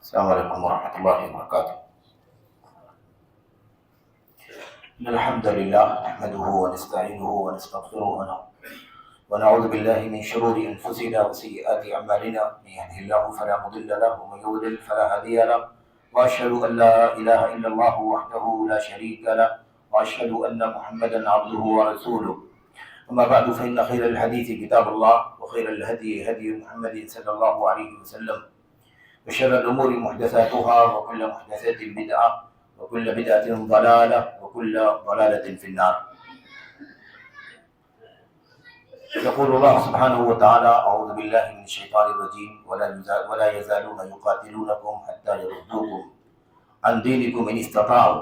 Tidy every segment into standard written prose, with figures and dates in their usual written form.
السلام علیکم ورحمۃ اللہ وبرکاتہ۔ إن الحمد لله نحمده ونستعينه ونستغفره ونعوذ بالله من شرور أنفسنا وسيئات أعمالنا، من يهده الله فلا مضل له ومن يضلل فلا هادي له، وأشهد أن لا إله إلا الله وحده لا شريك له، وأشهد أن محمدا عبده ورسوله. أما بعد فإن خير الحديث كتاب الله، وخير الهدي هدي محمد صلى الله عليه وسلم، وشر الأمور محدثاتها، وكل محدثة بدعة، وكل بدعة ضلالة، وكل ضلالة في النار. يقول الله سبحانه وتعالى: أعوذ بالله من الشيطان الرجيم: ولا يزالون يقاتلونكم حتى يردوكم عن دينكم إن استطاعوا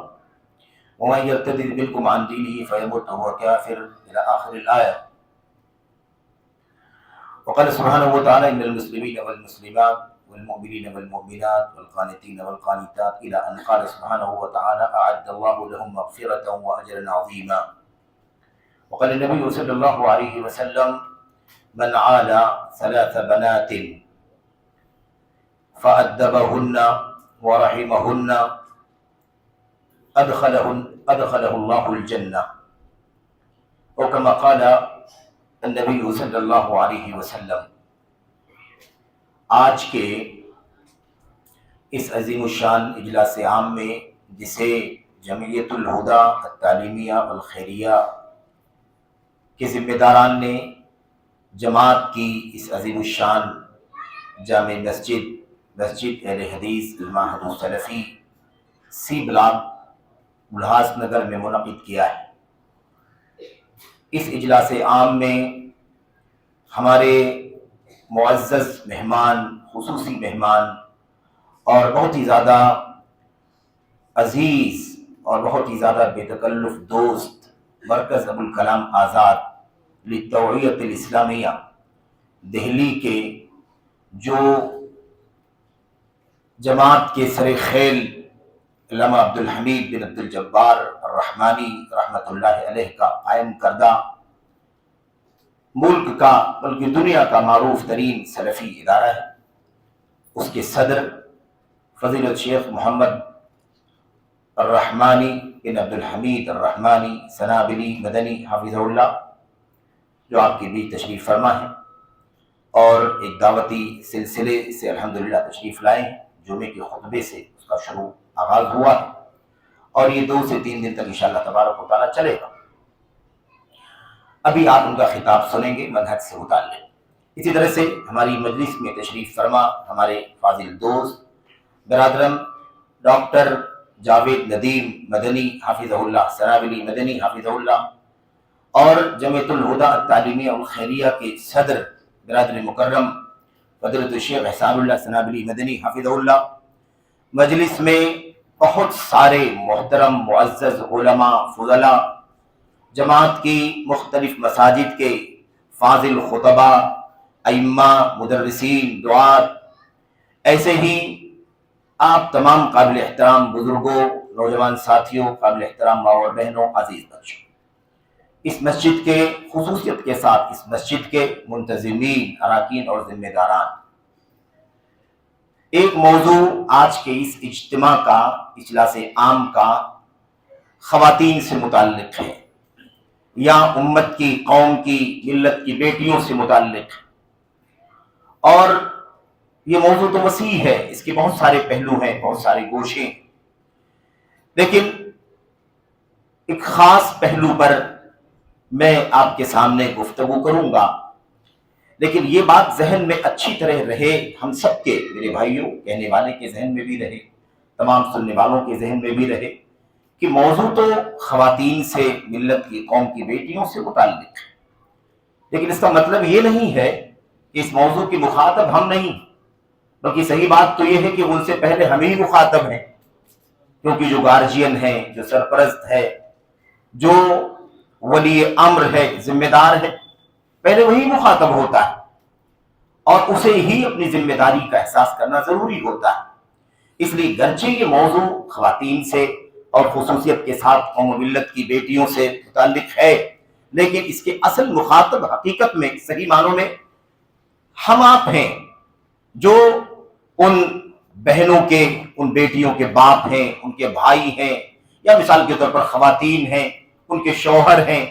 ومن يرتد منكم عن دينه فيمت وهو كافر إلى آخر الآية. وقال سبحانه وتعالى: إن المسلمين والمسلمات والمؤمنين والمؤمنات والقانتين والقانتات، إلى أن قال سبحانه وتعالى: أعد الله لهم مغفرة وأجرا عظيما. وقال النبي صلى الله عليه وسلم: من عال ثلاث بنات فأدبهن ورحمهن أدخله الله الجنة، وكما قال النبی صلی اللہ علیہ وسلم۔ آج کے اس عظیم الشان اجلاس عام میں، جسے جمعیت الہدیٰ التعلیمیہ والخیریہ کے ذمہ داران نے جماعت کی اس عظیم الشان جامع مسجد اہل حدیث المعہد السلفی سی بلاک بلحاظ نگر میں منعقد کیا ہے۔ اس اجلاس عام میں ہمارے معزز مہمان، خصوصی مہمان اور بہت ہی زیادہ عزیز اور بہت ہی زیادہ بے تکلف دوست مرکز ابوالکلام آزاد للتوعیت الاسلامیہ دہلی کے، جو جماعت کے سر خیل علامہ عبدالحمید بن عبدالجبار الرحمانی رحمۃ اللہ علیہ کا قائم کردہ ملک کا بلکہ دنیا کا معروف ترین سلفی ادارہ ہے، اس کے صدر فضیلت شیخ محمد الرحمانی بن عبدالحمید الرحمانی سنابلی مدنی حافظہ اللہ، جو آپ کے بیچ تشریف فرما ہے اور ایک دعوتی سلسلے سے الحمدللہ تشریف لائے ہیں۔ جمعے کے خطبے سے اس کا شروع آغاز ہوا ہے اور یہ 2 سے 3 دن تک انشاءاللہ تبارک و تعالیٰ چلے گا۔ ابھی آپ ان کا خطاب سنیں گے منہج سے متعلق۔ اسی طرح سے ہماری مجلس میں تشریف فرما ہمارے فاضل دوست برادرم ڈاکٹر جاوید ندیم مدنی حافظہ اللہ، سنابلی مدنی حافظہ اللہ، اور جمعیت الہدیٰ التعلیمیہ والخیریہ کے صدر برادر مکرم فضیلت الشیخ احسان اللہ سنابلی مدنی حافظہ اللہ، مجلس میں بہت سارے محترم معزز علماء فضلاء، جماعت کی مختلف مساجد کے فاضل خطبہ، ائمہ، مدرسین، دعات، ایسے ہی آپ تمام قابل احترام بزرگوں، نوجوان ساتھیوں، قابل احترام ماں اور بہنوں، عزیز بچوں، اس مسجد کے خصوصیت کے ساتھ اس مسجد کے منتظمین، اراکین اور ذمہ داران، ایک موضوع آج کے اس اجتماع کا، اجلاس عام کا خواتین سے متعلق ہے، یا امت کی، قوم کی، ملت کی بیٹیوں سے متعلق ہے، اور یہ موضوع تو وسیع ہے، اس کے بہت سارے پہلو ہیں، بہت سارے گوشے ہیں، لیکن ایک خاص پہلو پر میں آپ کے سامنے گفتگو کروں گا، لیکن یہ بات ذہن میں اچھی طرح رہے، ہم سب کے، میرے بھائیوں، کہنے والے کے ذہن میں بھی رہے، تمام سننے والوں کے ذہن میں بھی رہے کہ موضوع تو خواتین سے، ملت کی، قوم کی بیٹیوں سے متعلق ہے، لیکن اس کا مطلب یہ نہیں ہے کہ اس موضوع کی مخاطب ہم نہیں، بلکہ صحیح بات تو یہ ہے کہ ان سے پہلے ہم ہی مخاطب ہیں، کیونکہ جو گارجین ہے، جو سرپرست ہے، جو ولی امر ہے، ذمہ دار ہے، پہلے وہی مخاطب ہوتا ہے اور اسے ہی اپنی ذمہ داری کا احساس کرنا ضروری ہوتا ہے۔ اس لیے گرچہ یہ موضوع خواتین سے اور خصوصیت کے ساتھ قوم و ملت کی بیٹیوں سے متعلق ہے، لیکن اس کے اصل مخاطب حقیقت میں، صحیح معنوں میں، ہم آپ ہیں، جو ان بہنوں کے ان بیٹیوں کے باپ ہیں، ان کے بھائی ہیں، یا مثال کے طور پر خواتین ہیں، ان کے شوہر ہیں،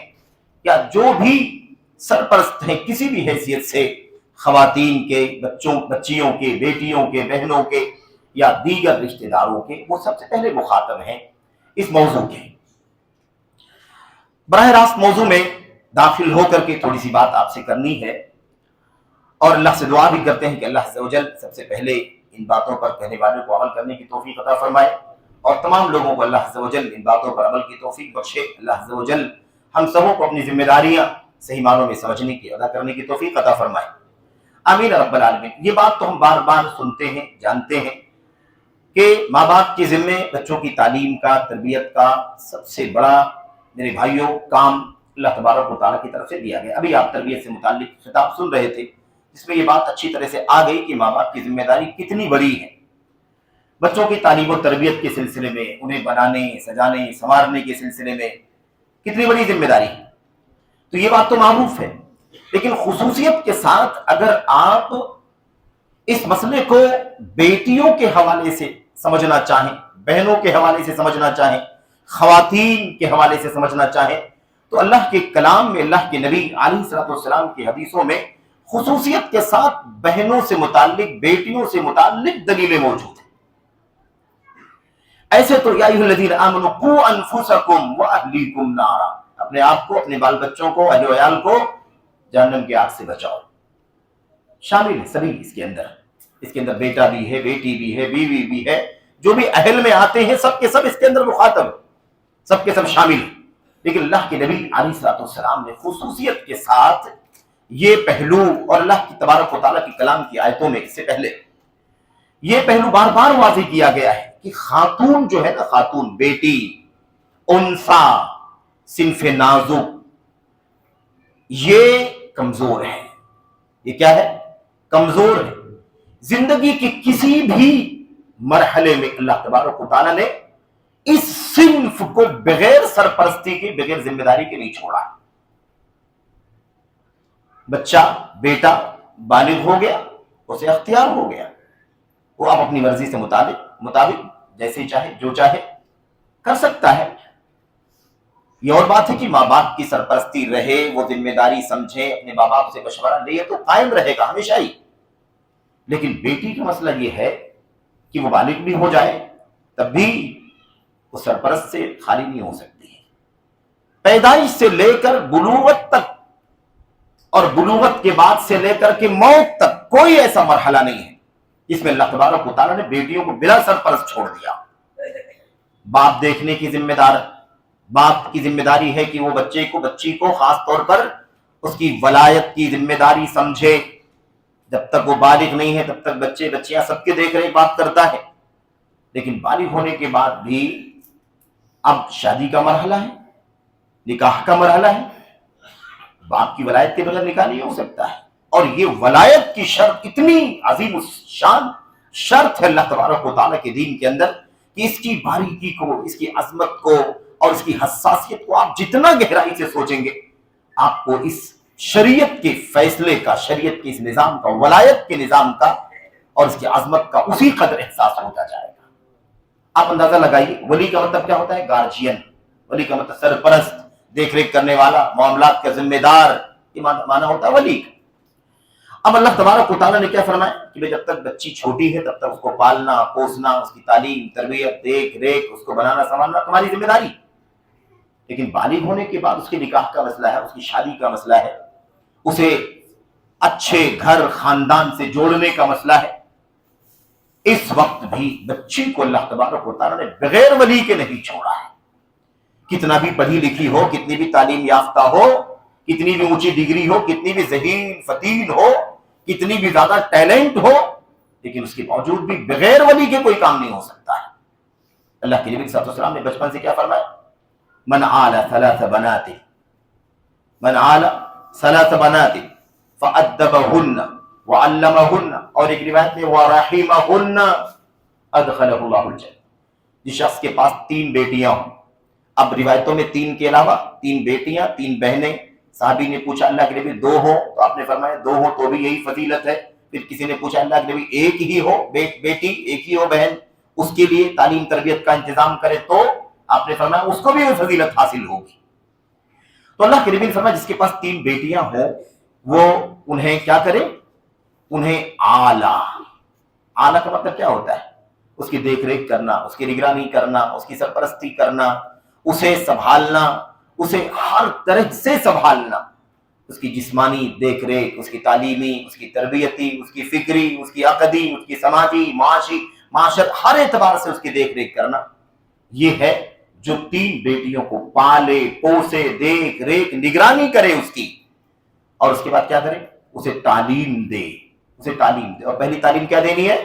یا جو بھی سرپرست ہیں کسی بھی حیثیت سے، خواتین کے، بچیوں کے، بیٹیوں کے، بہنوں کے یا دیگر رشتہ داروں کے، وہ سب سے پہلے مخاطب ہیں اس موضوع کے۔ براہ راست موضوع میں داخل ہو کر کے تھوڑی سی بات آپ سے کرنی ہے، اور اللہ سے دعا بھی کرتے ہیں کہ اللہ عز و جل سب سے پہلے ان باتوں پر کہنے والوں کو عمل کرنے کی توفیق عطا فرمائے، اور تمام لوگوں کو اللہ عز و جل ان باتوں پر عمل کی توفیق بخشے۔ اللہ عز و جل ہم سبوں کو اپنی ذمہ داریاں صحیح معنوں میں سمجھنے کی، ادا کرنے کی توفیق عطا فرمائے، آمین رب العالمین۔ یہ بات تو ہم بار بار سنتے ہیں، جانتے ہیں کہ ماں باپ کے ذمے بچوں کی تعلیم کا، تربیت کا سب سے بڑا میرے بھائیوں کام اللہ تبارک و تعالیٰ کی طرف سے دیا گیا۔ ابھی آپ تربیت سے متعلق خطاب سن رہے تھے، جس میں یہ بات اچھی طرح سے آ گئی کہ ماں باپ کی ذمہ داری کتنی بڑی ہے بچوں کی تعلیم و تربیت کے سلسلے میں، انہیں بنانے، سجانے، سنوارنے کے سلسلے میں کتنی بڑی ذمہ داری ہے۔ تو یہ بات تو معروف ہے، لیکن خصوصیت کے ساتھ اگر آپ اس مسئلے کو بیٹیوں کے حوالے سے سمجھنا چاہیں، بہنوں کے حوالے سے سمجھنا چاہیں، خواتین کے حوالے سے سمجھنا چاہیں، تو اللہ کے کلام میں، اللہ کے نبی علیہ الصلوۃ والسلام کی حدیثوں میں خصوصیت کے ساتھ بہنوں سے متعلق، بیٹیوں سے متعلق دلیلیں موجود ہیں۔ ایسے تو یا ایھا الذین آمنوا قوا انفسکم واہلیکم نارا، اپنے آپ کو، اپنے بال بچوں کو، اہل و عیال کو جہنم کی آگ سے بچاؤ، شامل ہے سبھی اس کے اندر بیٹا بھی ہے، بیٹی بھی ہے، بیوی بھی ہے، جو بھی اہل میں آتے ہیں سب کے سب اس کے اندر مخاطب، سب کے سب شامل ہیں۔ لیکن اللہ کے نبی علیہ الصلوۃ والسلام نے خصوصیت کے ساتھ یہ پہلو، اور اللہ کی تبارک و تعالیٰ کی کلام کی آیتوں میں اس سے پہلے یہ پہلو بار بار واضح کیا گیا ہے کہ خاتون جو ہے نا، خاتون، بیٹی، انثی، صنف نازک، یہ کمزور ہے۔ یہ کیا ہے؟ کمزور ہے۔ زندگی کے کسی بھی مرحلے میں اللہ تبارک و تعالیٰ نے اس صنف کو بغیر سرپرستی کے، بغیر ذمہ داری کے نہیں چھوڑا۔ بچہ، بیٹا بالغ ہو گیا، اسے اختیار ہو گیا، وہ اب اپنی مرضی سے مطابق جیسے چاہے، جو چاہے کر سکتا ہے۔ یہ اور بات ہے کہ ماں باپ کی سرپرستی رہے، وہ ذمہ داری سمجھے، اپنے ماں باپ سے مشورہ لے، تو قائم رہے گا ہمیشہ ہی۔ لیکن بیٹی کا مسئلہ یہ ہے کہ وہ بالغ بھی ہو جائے تب بھی وہ سرپرست سے خالی نہیں ہو سکتی ہے۔ پیدائش سے لے کر بلوغت تک، اور بلوغت کے بعد سے لے کر کے موت تک کوئی ایسا مرحلہ نہیں ہے جس میں اللہ تبارک و تعالیٰ نے بیٹیوں کو بلا سرپرست چھوڑ دیا۔ باپ دیکھنے کی ذمہ دار، باپ کی ذمہ داری ہے کہ وہ بچی کو خاص طور پر اس کی ولایت کی ذمہ داری سمجھے۔ جب تک وہ بالغ نہیں ہے تب تک بچے بچیاں سب کے دیکھ ریکھ باپ کرتا ہے، لیکن بالغ ہونے کے بعد بھی اب شادی کا مرحلہ ہے، نکاح کا مرحلہ ہے، باپ کی ولایت کے بغیر نکاح نہیں ہو سکتا ہے۔ اور یہ ولایت کی شرط اتنی عظیم الشان شرط ہے اللہ تبارک و تعالیٰ کے دین کے اندر کہ اس کی باریکی کو، اس کی عظمت کو اور اس کی حساسیت کو آپ جتنا گہرائی سے سوچیں گے، آپ کو اس شریعت کے فیصلے کا، شریعت کے اس نظام کا، ولایت کے نظام کا اور اس کی عظمت کا اسی قدر احساس ہوتا جائے گا۔ آپ اندازہ لگائیے، ولی کا مطلب کیا ہوتا ہے؟ گارجین۔ ولی کا مطلب سرپرست، دیکھ ریکھ کرنے والا، معاملات کا ذمہ دار، یہ معنی ہوتا ہے ولی کا۔ اب اللہ تبارک و تعالیٰ نے کیا فرمایا کہ جب تک بچی چھوٹی ہے تب تک اس کو پالنا، پوسنا، اس کی تعلیم، تربیت، دیکھ ریکھ، اس کو بنانا سنبھالنا تمہاری ذمہ داری۔ لیکن بالغ ہونے کے بعد اس کے نکاح کا مسئلہ ہے، اس کی شادی کا مسئلہ ہے، اسے اچھے گھر خاندان سے جوڑنے کا مسئلہ ہے۔ اس وقت بھی بچی کو اللہ تبارک و تعالیٰ نے بغیر ولی کے نہیں چھوڑا ہے۔ کتنا بھی پڑھی لکھی ہو، کتنی بھی تعلیم یافتہ ہو، کتنی بھی اونچی ڈگری ہو، کتنی بھی ذہین فتیل ہو، کتنی بھی زیادہ ٹیلنٹ ہو، لیکن اس کے باوجود بھی بغیر ولی کے کوئی کام نہیں ہو سکتا ہے۔ اللہ کے نبی صلی اللہ علیہ وسلم نے بچپن سے کیا فرمایا؟ من عال ثلاث بنات، من عال ثلاث بنات فأدبهن وعلمهن، اور ایک روایت میں ورحمهن ادخلہ اللہ الجنہ۔ جس شخص کے پاس 3 بیٹیاں ہوں، اب روایتوں میں 3 کے علاوہ 3 بیٹیاں، 3 بہنیں، صحابی نے پوچھا اللہ کے نبی 2 ہوں، تو آپ نے فرمایا 2 ہوں تو بھی یہی فضیلت ہے، پھر کسی نے پوچھا اللہ کے نبی ایک ہی ہو بیٹی، ایک ہی ہو بہن، اس کے لیے تعلیم تربیت کا انتظام کرے تو آپ نے فرمایا اس کو بھی وہ فضیلت حاصل ہوگی۔ تو اللہ کے نبی نے فرمایا جس کے پاس 3 بیٹیاں ہوں وہ انہیں کیا کرے، انہیں اعلیٰ کا مطلب کیا ہوتا ہے؟ اس کی دیکھ ریکھ کرنا، اس کی نگرانی کرنا، اس کی سرپرستی کرنا، اسے سنبھالنا، اسے ہر طرح سے سنبھالنا، اس کی جسمانی دیکھ ریکھ، اس کی تعلیمی، اس کی تربیتی، اس کی فکری، اس کی عقدی، اس کی سماجی، معاشرت، ہر اعتبار سے اس کی دیکھ ریکھ کرنا، یہ ہے جو 3 بیٹیوں کو پالے پوسے، دیکھ ریکھ نگرانی کرے اس کی، اور اس کے بعد کیا کرے، اسے تعلیم دے، اسے تعلیم دے۔ اور پہلی تعلیم کیا دینی ہے؟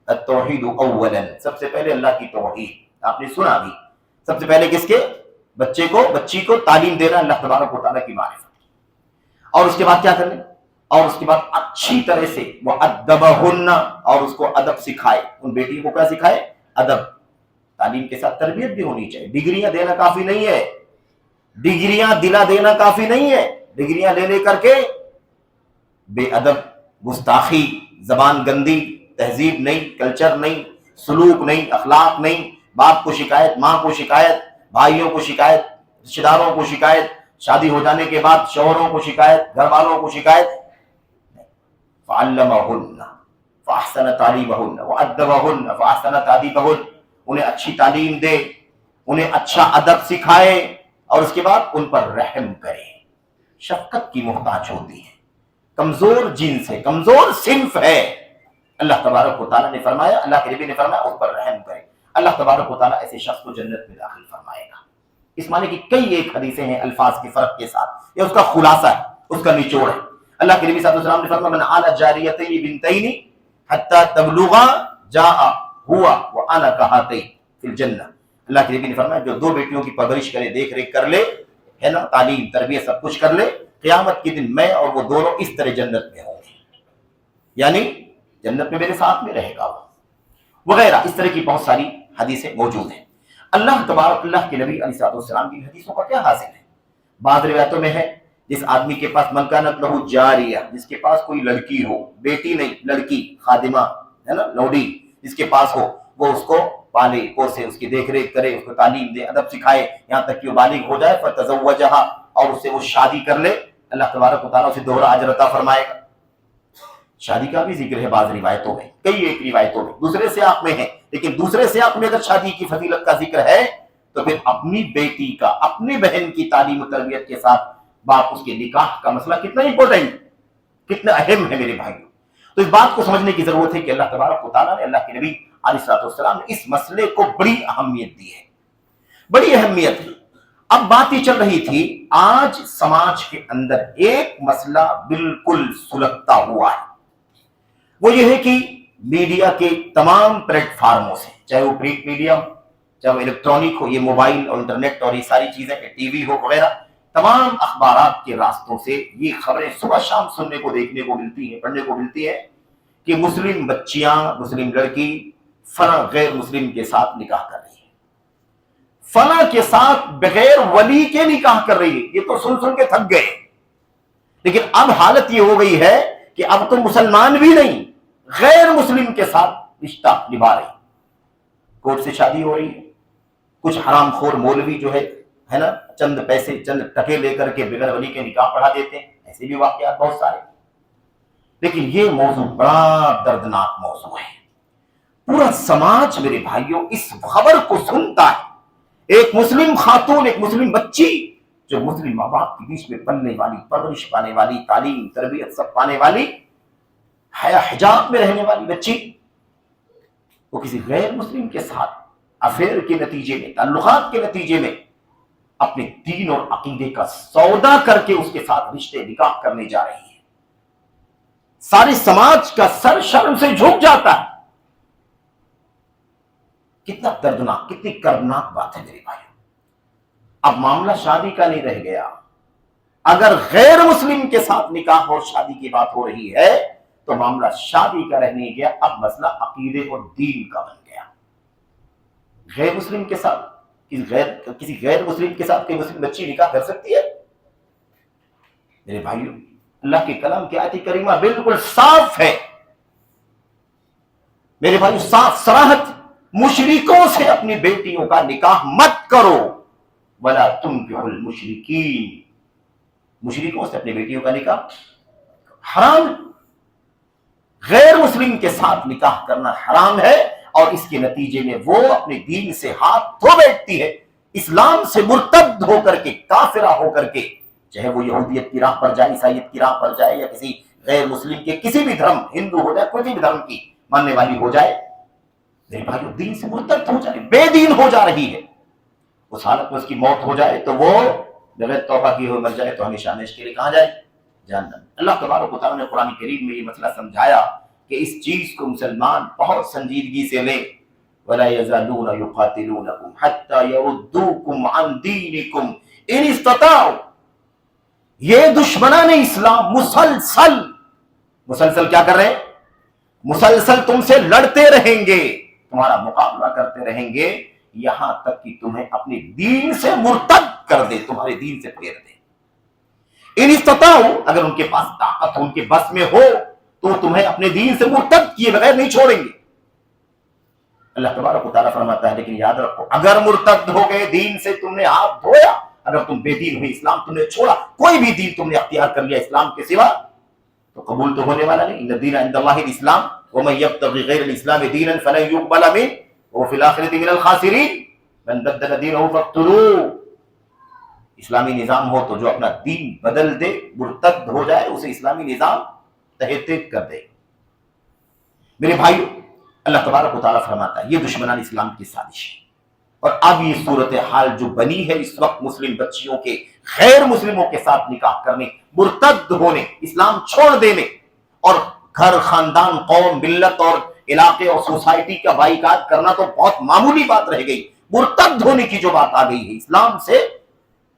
التوحید اولا، سب سے پہلے اللہ کی توحید۔ آپ نے سنا بھی، سب سے پہلے کس کے؟ بچے کو، بچی کو تعلیم دینا اللہ تبارک و تعالیٰ کی معرفت، اور اس کے بعد کیا کرنا، اور اس کے بعد اچھی طرح سے وَأَدَّبَهُنَّ، اور اس کو ادب سکھائے، ان بیٹیوں کو کیا سکھائے؟ ادب۔ تعلیم کے ساتھ تربیت بھی ہونی چاہیے، ڈگریاں دینا کافی نہیں ہے، ڈگریاں دلا دینا کافی نہیں ہے، ڈگریاں لے کر کے بے ادب، گستاخی، زبان گندی، تہذیب نہیں، کلچر نہیں، سلوک نہیں، اخلاق نہیں، باپ کو شکایت، ماں کو شکایت، بھائیوں کو شکایت، رشتہ داروں کو شکایت، شادی ہو جانے کے بعد شوہروں کو شکایت، گھر والوں کو شکایت۔ فعلمہن فاحسن تعلیمہن وادبہن فاحسن تادیبہن، انہیں اچھی تعلیم دے، انہیں اچھا ادب سکھائے، اور اس کے بعد ان پر رحم کرے۔ شفقت کی محتاج ہوتی ہے، کمزور جنس ہے، کمزور صنف ہے، اللہ تبارک و تعالیٰ نے فرمایا، اللہ کے نبی نے فرمایا اس پر رحم کرے، اللہ تبارک و تعالیٰ ایسے شخص کو جنت میں داخل فرمائے گا۔ اس معنی کی کئی ایک حدیثیں ہیں الفاظ کے فرق کے ساتھ، یہ اس کا خلاصہ ہے، اس کا نچوڑ ہے۔ اللہ کے نبی صلی اللہ علیہ وسلم نے فرمایا من عال جاریتین بنتین حتی تبلغا جاء ہوا وانا کہاتین فی الجنہ۔ اللہ کے نبی نے فرمایا جو 2 بیٹیوں کی پرورش کرے، دیکھ ریکھ کر لے، ہے نا، تعلیم تربیت سب کچھ کر لے، قیامت کے دن میں اور وہ دونوں اس طرح جنت میں ہوں گے، یعنی جنت میں میرے ساتھ میں رہے گا وہ، وغیرہ اس طرح کی بہت ساری حدیثیں موجود ہیں۔ اللہ تبارک، اللہ کے نبی علیہ السلام کی حدیثوں کا کیا حاصل ہے؟ بعض روایتوں میں ہے جس آدمی کے پاس من کانت لہ جاریہ، جس کے پاس کوئی لڑکی ہو، بیٹی نہیں لڑکی، خادمہ ہے نا، لوڈی جس کے پاس ہو، وہ اس کو پالے پوسے، اس کی دیکھ ریکھ کرے، اس کو تعلیم دے، ادب سکھائے، یہاں تک کہ وہ بالغ ہو جائے، فتزوجہا، اور اس سے وہ شادی کر لے، اللہ تبارک و تعالیٰ اسے دوہرا اجر عطا فرمائے گا۔ شادی کا بھی ذکر ہے بعض روایتوں میں، کئی ایک روایتوں میں، دوسرے سیاق میں ہے، لیکن دوسرے سیاق میں اگر شادی کی فضیلت کا ذکر ہے تو پھر اپنی بیٹی کا، اپنی بہن کی تعلیم و تربیت کے ساتھ باپ اس کے نکاح کا مسئلہ کتنا امپورٹنٹ، کتنا اہم ہے میرے بھائیوں۔ تو اس بات کو سمجھنے کی ضرورت ہے کہ اللہ تبارک و تعالیٰ نے، اللہ کے نبی علیہ السلام نے اس مسئلے کو بڑی اہمیت دی ہے، بڑی اہمیت دی۔ اب بات یہ چل رہی تھی، آج سماج کے اندر ایک مسئلہ بالکل سلگتا ہوا ہے، وہ یہ ہے کہ میڈیا کے تمام پلیٹ فارموں سے، چاہے وہ پرنٹ میڈیا ہو، چاہے وہ الیکٹرانک ہو، یہ موبائل اور انٹرنیٹ اور یہ ساری چیزیں، ٹی وی ہو وغیرہ، تمام اخبارات کے راستوں سے یہ خبریں صبح شام سننے کو، دیکھنے کو ملتی ہیں، پڑھنے کو ملتی ہے کہ مسلم بچیاں، مسلم لڑکی فلاں غیر مسلم کے ساتھ نکاح کر رہی ہے، فلاں کے ساتھ بغیر ولی کے نکاح کر رہی ہے۔ یہ تو سن کے تھک گئے، لیکن اب حالت یہ ہو گئی ہے کہ اب تو مسلمان بھی نہیں، غیر مسلم کے ساتھ رشتہ نبھا رہی، کورٹ سے شادی ہو رہی ہے، کچھ حرام خور مولوی جو ہے نا، چند پیسے چند ٹکے لے کر کے بغیر ولی کے نکاح پڑھا دیتے ہیں، ایسے بھی واقعات بہت سارے۔ لیکن یہ موضوع بڑا دردناک موضوع ہے، پورا سماج میرے بھائیوں اس خبر کو سنتا ہے، ایک مسلم خاتون، ایک مسلم بچی جو مسلم ماں باپ کے بیچ میں پلنے والی، پرورش پانے والی، تعلیم تربیت سب پانے والی، حیا حجاب میں رہنے والی بچی، وہ کسی غیر مسلم کے ساتھ افیئر کے نتیجے میں، تعلقات کے نتیجے میں اپنے دین اور عقیدے کا سودا کر کے اس کے ساتھ رشتے نکاح کرنے جا رہی ہے۔ سارے سماج کا سر شرم سے جھک جاتا ہے۔ کتنا دردناک، کتنی کردناک بات ہے میرے بھائی۔ اب معاملہ شادی کا نہیں رہ گیا، اگر غیر مسلم کے ساتھ نکاح اور شادی کی بات ہو رہی ہے تو معاملہ شادی کا رہ نہیں گیا، اب مسئلہ عقیدے اور دین کا بن گیا۔ غیر مسلم کے ساتھ، کسی غیر مسلم کے ساتھ کوئی مسلم بچی نکاح کر سکتی ہے؟ میرے بھائیوں، اللہ کے کلام کی آیت کریمہ بالکل صاف ہے، میرے بھائی صاف صراحت مشرکوں سے اپنی بیٹیوں کا نکاح مت کرو، ولا تنکحوا المشرکین، مشرکوں سے اپنی بیٹیوں کا نکاح حرام، غیر مسلم کے ساتھ نکاح کرنا حرام ہے، اور اس کے نتیجے میں وہ اپنے دین سے ہاتھ دھو بیٹھتی ہے، اسلام سے مرتد ہو کر کے، کافرہ ہو کر کے، چاہے وہ یہودیت کی راہ پر جائے، عیسائیت کی راہ پر جائے، یا کسی غیر مسلم کے کسی بھی دھرم، ہندو ہو جائے، کوئی بھی دھرم کی ماننے والی ہو جائے، میرے بھائیو دین سے مرتد ہو جائے، بے دین ہو جا رہی ہے، اس حالت میں اس کی موت ہو جائے تو وہ بغیر توبہ کیے ہوئے مر جائے تو ہمیشہ ہمیشہ کے لیے کہاں جائے؟ جہنم۔ اللہ تبارک و تعالیٰ نے قرآن کریم میں یہ مسئلہ سمجھایا کہ اس چیز کو مسلمان بہت سنجیدگی سے لیں، وَلَا يَزَالُونَ يُقَاتِلُونَكُمْ حَتَّى يَرُدُّوكُمْ عَنْ دِينِكُمْ إِنِ اسْتَطَاعُوا، یہ دشمنان اسلام مسلسل کیا کر رہے ہیں؟ مسلسل تم سے لڑتے رہیں گے، تمہارا مقابلہ کرتے رہیں گے، یہاں تک کہ تمہیں اپنے دین سے مرتد کر دے، تمہارے دین سے پھیر دے۔ ان استطاعوا، اگر ان کے پاس طاقت ہو، ان کے بس میں ہو، تو تمہیں اپنے دین سے مرتد کیے بغیر نہیں چھوڑیں گے۔ اللہ تبارک و تعالیٰ فرماتا ہے لیکن یاد رکھو، اگر مرتد ہو گئے دین سے، تم نے ہاتھ دھویا، اگر تم بے دین ہوئے، اسلام تم نے چھوڑا، کوئی بھی دین تم نے اختیار کر لیا اسلام کے سوا، تو قبول تو ہونے والا نہیں۔ ان الدین عند اللہ الاسلام ومن یبتغی غیر الاسلام دینا فلن یقبل منہ وهو فی الآخرۃ من الخاسرین من بدل دینہ فاقتلوہ۔ اسلامی نظام ہو تو جو اپنا دین بدل دے، مرتد ہو جائے، اسے اسلامی نظام تحت کر دے۔ میرے بھائیو، اللہ تبارک و تعالیٰ فرماتا ہے یہ دشمنان اسلام کی سازش ہے، اور اب یہ صورتحال جو بنی ہے اس وقت مسلم بچیوں کے غیر مسلموں کے ساتھ نکاح کرنے، مرتد ہونے، اسلام چھوڑ دینے، اور گھر، خاندان، قوم، ملت اور علاقے اور سوسائٹی کا بائیکاٹ کرنا تو بہت معمولی بات رہ گئی، مرتد ہونے کی جو بات آ گئی ہے، اسلام سے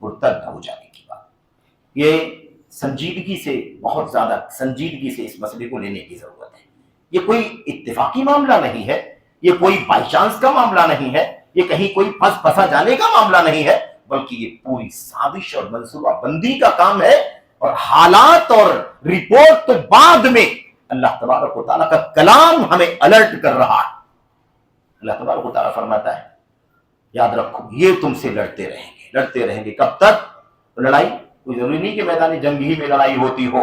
مرتد ہو جانے کی بات، یہ سنجیدگی سے، بہت زیادہ سنجیدگی سے اس مسئلے کو لینے کی ضرورت ہے۔ یہ کوئی اتفاقی معاملہ نہیں ہے، یہ کوئی بائی چانس کا معاملہ نہیں ہے، یہ کہیں کوئی پھنسا جانے کا معاملہ نہیں ہے، بلکہ یہ پوری سازش اور منصوبہ بندی کا کام ہے، اور حالات اور رپورٹ تو بعد میں اللہ تبارک و تعالیٰ کا کلام ہمیں الرٹ کر رہا ہے۔ اللہ تبارک و تعالیٰ فرماتا ہے یاد رکھو یہ تم سے لڑتے رہیں گے، کب تک؟ لڑائی کوئی ضروری نہیں کہ میدان جنگ ہی میں لڑائی ہوتی ہو،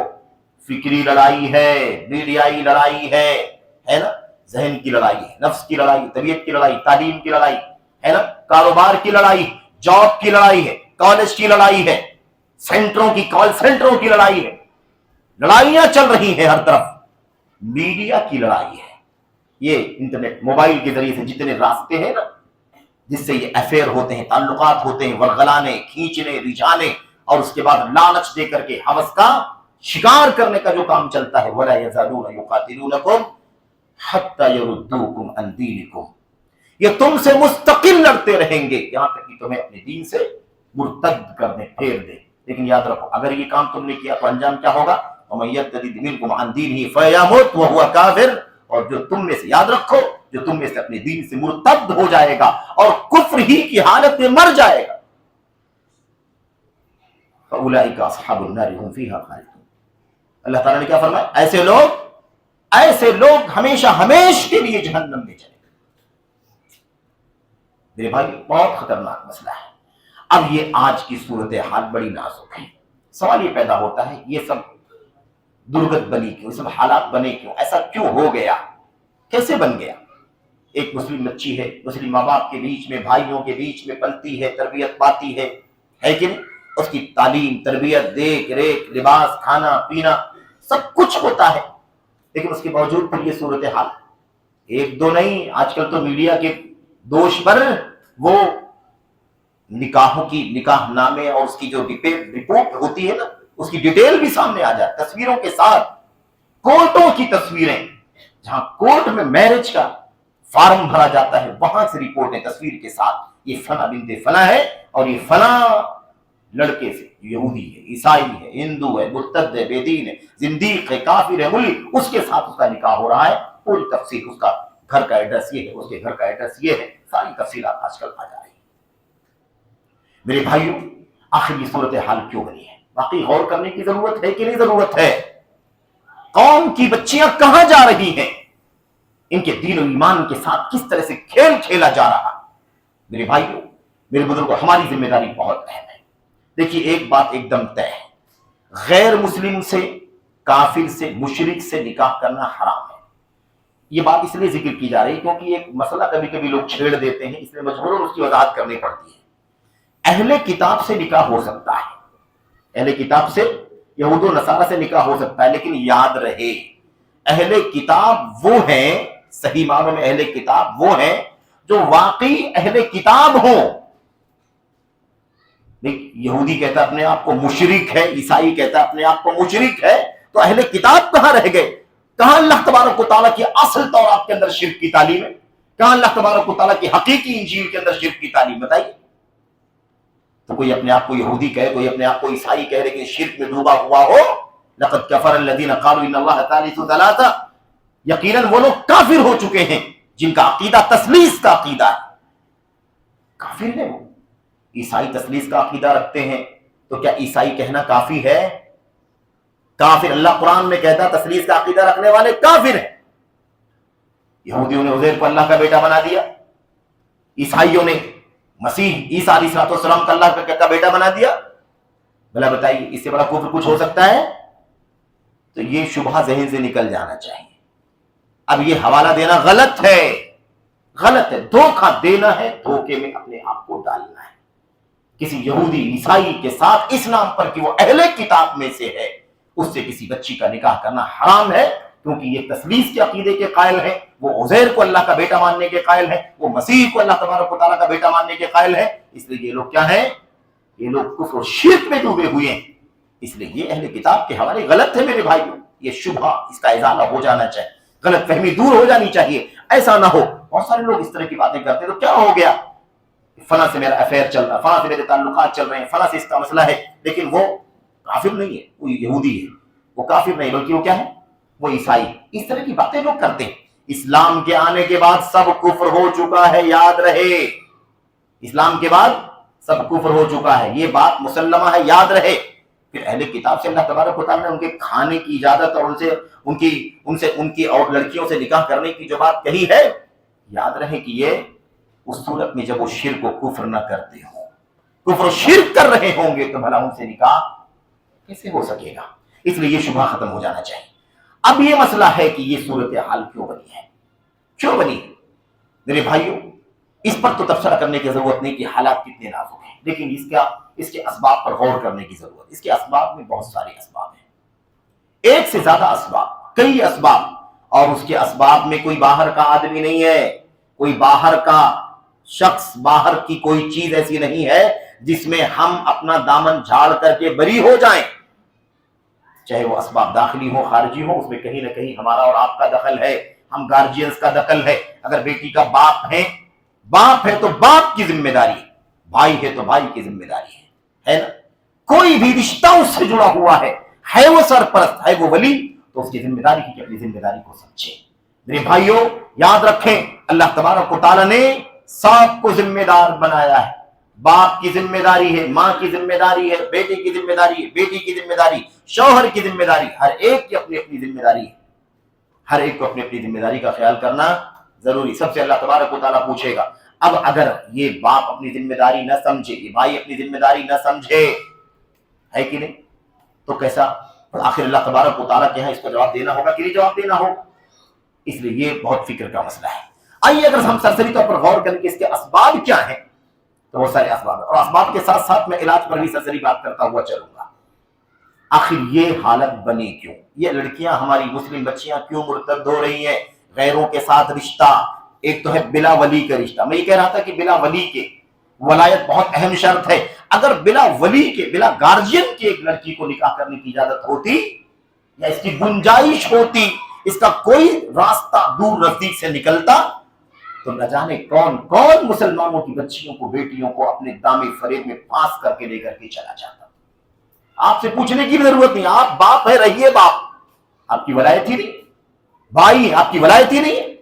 فکری لڑائی ہے، میڈیائی لڑائی ہے نا، ذہن کی لڑائی ہے، نفس کی لڑائی، طبیعت کی لڑائی، تعلیم کی لڑائی ہے نا، کاروبار کی لڑائی، جاب کی لڑائی ہے، کالج کی لڑائی ہے، سینٹروں کی، کال سینٹروں کی لڑائی ہے، لڑائیاں چل رہی ہیں ہر طرف، میڈیا کی لڑائی ہے، یہ انٹرنیٹ موبائل کے ذریعے سے جتنے راستے ہیں نا جس سے یہ افیئر ہوتے ہیں، تعلقات ہوتے ہیں، ورغلانے، کھینچنے، رجھانے، اور اس کے بعد لالچ دے کر کے ہوس کا شکار کرنے کا جو کام چلتا ہے، وَلَا يَزَالُونَ يُقَاتِلُونَكُمْ حَتَّى يَرُدُّوكُمْ عَنْ دِينِكُمْ، یہ تم سے مستقل لڑتے رہیں گے یہاں تک کہ تمہیں اپنے دین سے مرتد کر دیں، پھیر دیں۔ لیکن یاد رکھو اگر یہ کام تم نے کیا تو انجام کیا ہوگا؟ وَمَن يَرْتَدِدْ مِنْكُمْ عَنْ دِينِهِ فَيَمُتْ وَهُوَ كَافِرٌ، اور جو تم میں سے، یاد رکھو، جو تم میں سے اپنے دین سے مرتد ہو جائے گا اور کفر ہی کی حالت میں مر جائے گا، فَأُولَئِكَ أَصْحَابُ النَّارِ هُمْ فِيهَا خَالِدُونَ۔ اللہ تعالیٰ نے کیا فرمایا؟ ایسے لوگ ہمیشہ کے لیے جہنم میں چلے گئے۔ میرے بھائی بہت خطرناک مسئلہ ہے۔ اب یہ آج کی صورتحال بڑی نازک ہے، سوال یہ پیدا ہوتا ہے یہ سب درگت بنی کیوں، یہ سب حالات بنے کیوں، ایسا کیوں ہو گیا، کیسے بن گیا؟ ایک مسلم بچی ہے، مسلم ماں باپ کے بیچ میں، بھائیوں کے بیچ میں پلتی ہے، تربیت پاتی ہے کہ نہیں؟ اس کی تعلیم، تربیت، دیکھ ریکھ، لباس، کھانا پینا سب کچھ ہوتا ہے، لیکن اس کے باوجود پھر یہ صورتحال، ایک دو نہیں، آج کل تو میڈیا کے دوش پر وہ نکاحوں کی، نکاح نامے اور اس کی جو رپورٹ ہوتی ہے نا، اس کی ڈیٹیل بھی سامنے آ جائے، تصویروں کے ساتھ، کورٹوں کی تصویریں، جہاں کورٹ میں میرج کا فارم بھرا جاتا ہے، وہاں سے رپورٹیں تصویر کے ساتھ، یہ فلاں بنت فلاں ہے اور یہ فلاں لڑکے سے، یہودی ہے، عیسائی ہے، ہندو ہے، مرتد ہے، بے دین ہے، زندیق ہے، کافر ہے، ملی، اس کے ساتھ اس کا نکاح ہو رہا ہے، پوری تفصیل، اس کا گھر کا ایڈریس یہ ہے، اس کے گھر کا ایڈریس یہ ہے، ساری تفصیلات آج کل آ جا رہی ہیں۔ میرے بھائیوں، آخر یہ صورتحال کیوں بنی ہے؟ واقعی غور کرنے کی ضرورت ہے کہ نہیں ضرورت ہے؟ قوم کی بچیاں کہاں جا رہی ہیں؟ ان کے دین و ایمان کے ساتھ کس طرح سے کھیل کھیلا جا رہا. میرے بھائیوں، میرے بزرگوں، ہماری ذمہ داری بہت اہم ہے. دیکھیے ایک بات ایک دم طے ہے، غیر مسلم سے، کافر سے، مشرک سے نکاح کرنا حرام ہے. یہ بات اس لیے ذکر کی جا رہی ہے کیونکہ ایک مسئلہ کبھی کبھی لوگ چھیڑ دیتے ہیں، اس لیے مجبوراً اس کی وضاحت کرنی پڑتی ہے. اہل کتاب سے نکاح ہو سکتا ہے، اہل کتاب سے، یہود و نصارہ سے نکاح ہو سکتا ہے، لیکن یاد رہے اہل کتاب وہ ہیں، صحیح معنوں میں اہل کتاب وہ ہیں جو واقعی اہل کتاب ہوں. یہودی کہتا ہے اپنے آپ کو مشرک ہے، عیسائی کہتا ہے اپنے آپ کو مشرک ہے، تو اہل کتاب کہاں رہ گئے؟ کہاں اللہ تبارک و تعالیٰ کی اصل تورات کے اندر شرک کی تعلیم ہے؟ کہاں اللہ تبارک و تعالیٰ کی حقیقی انجیل کے اندر شرک کی تعلیم؟ بتائیے. تو کوئی اپنے آپ کو یہودی کہے، کوئی اپنے آپ کو عیسائی کہے، لیکن شرک میں ڈوبا ہوا ہو. لقد کفر الذین قالوا ان اللہ ثالث ثلاثہ، یقیناً وہ لوگ کافر ہو چکے ہیں جن کا عقیدہ تثلیث کا عقیدہ ہے. کافر ہے وہ. عیسائی تثلیث کا عقیدہ رکھتے ہیں، تو کیا عیسائی کہنا کافی ہے؟ کافر. اللہ قرآن میں کہتا ہے تثلیث کا عقیدہ رکھنے والے کافر ہیں. یہودیوں نے عزیر کو اللہ کا بیٹا بنا دیا، عیسائیوں نے مسیح عیسیٰ علیہ السلام کا اللہ کا بیٹا بنا دیا. بھلا بتائیے اس سے بڑا کفر کچھ ہو سکتا ہے؟ تو یہ شبہ ذہن سے نکل جانا چاہیے. اب یہ حوالہ دینا غلط ہے، غلط ہے. دھوکہ دینا ہے، دھوکے میں اپنے آپ کو ڈالنا ہے. کسی یہودی عیسائی کے ساتھ اس نام پر کہ وہ اہل کتاب میں سے ہے، اس سے کسی بچی کا نکاح کرنا حرام ہے، کیونکہ یہ تثلیث کے عقیدے کے قائل ہیں. وہ عزیر کو اللہ کا بیٹا ماننے کے قائل ہیں، وہ مسیح کو اللہ تبارک و تعالیٰ کا بیٹا ماننے کے قائل ہیں. اس لیے یہ لوگ کیا ہیں؟ یہ لوگ کفر و شرک میں ڈوبے ہوئے ہیں. اس لیے یہ اہل کتاب کے حوالے غلط ہے میرے بھائیوں. یہ شبہ اس کا ازالہ ہو جانا چاہیے، غلط فہمی دور ہو جانی چاہیے. ایسا نہ ہو. بہت سارے لوگ اس طرح کی باتیں کرتے ہیں، تو کیا ہو گیا؟ فلاں سے میرا افیئر چل رہا ہے، فلاں سے میرے تعلقات چل رہے ہیں، فلاں سے اس کا مسئلہ ہے، لیکن وہ کافر نہیں ہے، وہ یہودی ہے. وہ کافر نہیں بلکہ وہ کیا ہے؟ وہ عیسائی. اس طرح کی باتیں لوگ کرتے ہیں. اسلام کے آنے کے بعد سب کفر ہو چکا ہے، یاد رہے. اسلام کے بعد سب کفر ہو چکا ہے، یہ بات مسلمہ ہے، یاد رہے. پھر اہل کتاب سے اللہ تبارک و تعالیٰ نے ان کے کھانے کی اجازت اور ان کی اور لڑکیوں سے نکاح کرنے کی جو بات کہی ہے، یاد رہے کہ یہ اس صورت میں جب وہ شرک و کفر نہ کرتے ہوں. کفر و شرک کر رہے ہوں گے تو بھلا ان سے نکاح کیسے ہو سکے گا؟ اس لیے یہ شبہ ختم ہو جانا چاہیے. اب یہ مسئلہ ہے کہ یہ صورتحال کیوں بنی ہے؟ کیوں بنی؟ میرے بھائیوں، اس پر تو تبصرہ کرنے کی ضرورت نہیں کہ حالات کتنے نازک ہیں، لیکن اس کے اسباب پر غور کرنے کی ضرورت. اس کے اسباب میں بہت سارے اسباب ہیں، ایک سے زیادہ اسباب، کئی اسباب. اور اس کے اسباب میں کوئی باہر کا آدمی نہیں ہے، کوئی باہر کا شخص، باہر کی کوئی چیز ایسی نہیں ہے جس میں ہم اپنا دامن جھاڑ کر کے بری ہو جائیں. چاہے وہ اسباب داخلی ہو، خارجی ہو، اس میں کہیں نہ کہیں ہمارا اور آپ کا دخل ہے، ہم گارجینز کا دخل ہے. اگر بیٹی کا باپ ہے تو باپ کی ذمہ داری ہے، بھائی ہے تو بھائی کی ذمہ داری ہے نا. کوئی بھی رشتہ اس سے جڑا ہوا ہے وہ سرپرست، ہے وہ ولی، تو اس کی ذمہ داری کی اپنی ذمہ داری کو سمجھے. میرے بھائیوں یاد رکھیں، اللہ تبارک و تعالیٰ نے سب کو ذمہ دار بنایا ہے. باپ کی ذمہ داری ہے، ماں کی ذمہ داری ہے، بیٹے کی ذمہ داری ہے، بیٹی کی ذمہ داری، شوہر کی ذمہ داری. ہر ایک کی اپنی اپنی ذمہ داری ہے. ہر ایک کو اپنی اپنی ذمہ داری کا خیال کرنا ضروری. سب سے اللہ تبارک و تعالیٰ پوچھے گا. اب اگر یہ باپ اپنی ذمہ داری نہ سمجھے، یہ بھائی اپنی ذمہ داری نہ سمجھے، ہے کہ نہیں، تو کیسا؟ آخر اللہ تبارک و تعالیٰ کے یہاں اس کو جواب دینا ہوگا کہ نہیں جواب دینا ہوگا. اس لیے یہ بہت فکر کا مسئلہ ہے. آئیے اگر ہم سرسری طور پر غور کریں کہ اس کے اسباب کیا ہیں، تو بہت سارے اسباب ہیں، اور اسباب کے ساتھ ساتھ میں علاج پر بھی سرسری بات کرتا ہوا چلوں گا. آخر یہ حالت بنی کیوں؟ یہ لڑکیاں ہماری مسلم بچیاں کیوں مرتد ہو رہی ہیں؟ غیروں کے ساتھ رشتہ، ایک تو ہے بلا ولی کا رشتہ. میں یہ کہہ رہا تھا کہ بلا ولی کے ولایت بہت اہم شرط ہے. اگر بلا ولی کے، بلا گارجین کے ایک لڑکی کو نکاح کرنے کی اجازت ہوتی یا اس کی گنجائش ہوتی، اس کا کوئی راستہ دور نزدیک سے نکلتا، تو نہ جانے کون کون مسلمانوں کی بچیوں کو، بیٹیوں کو اپنے دامے فریب میں پھانس کر کے لے کر کے چلا جاتا. آپ سے پوچھنے کی بھی ضرورت نہیں، آپ باپ ہے، رہیے باپ. آپ کی ولایت ہی نہیں. بھائی آپ کی ولایت ہی نہیں.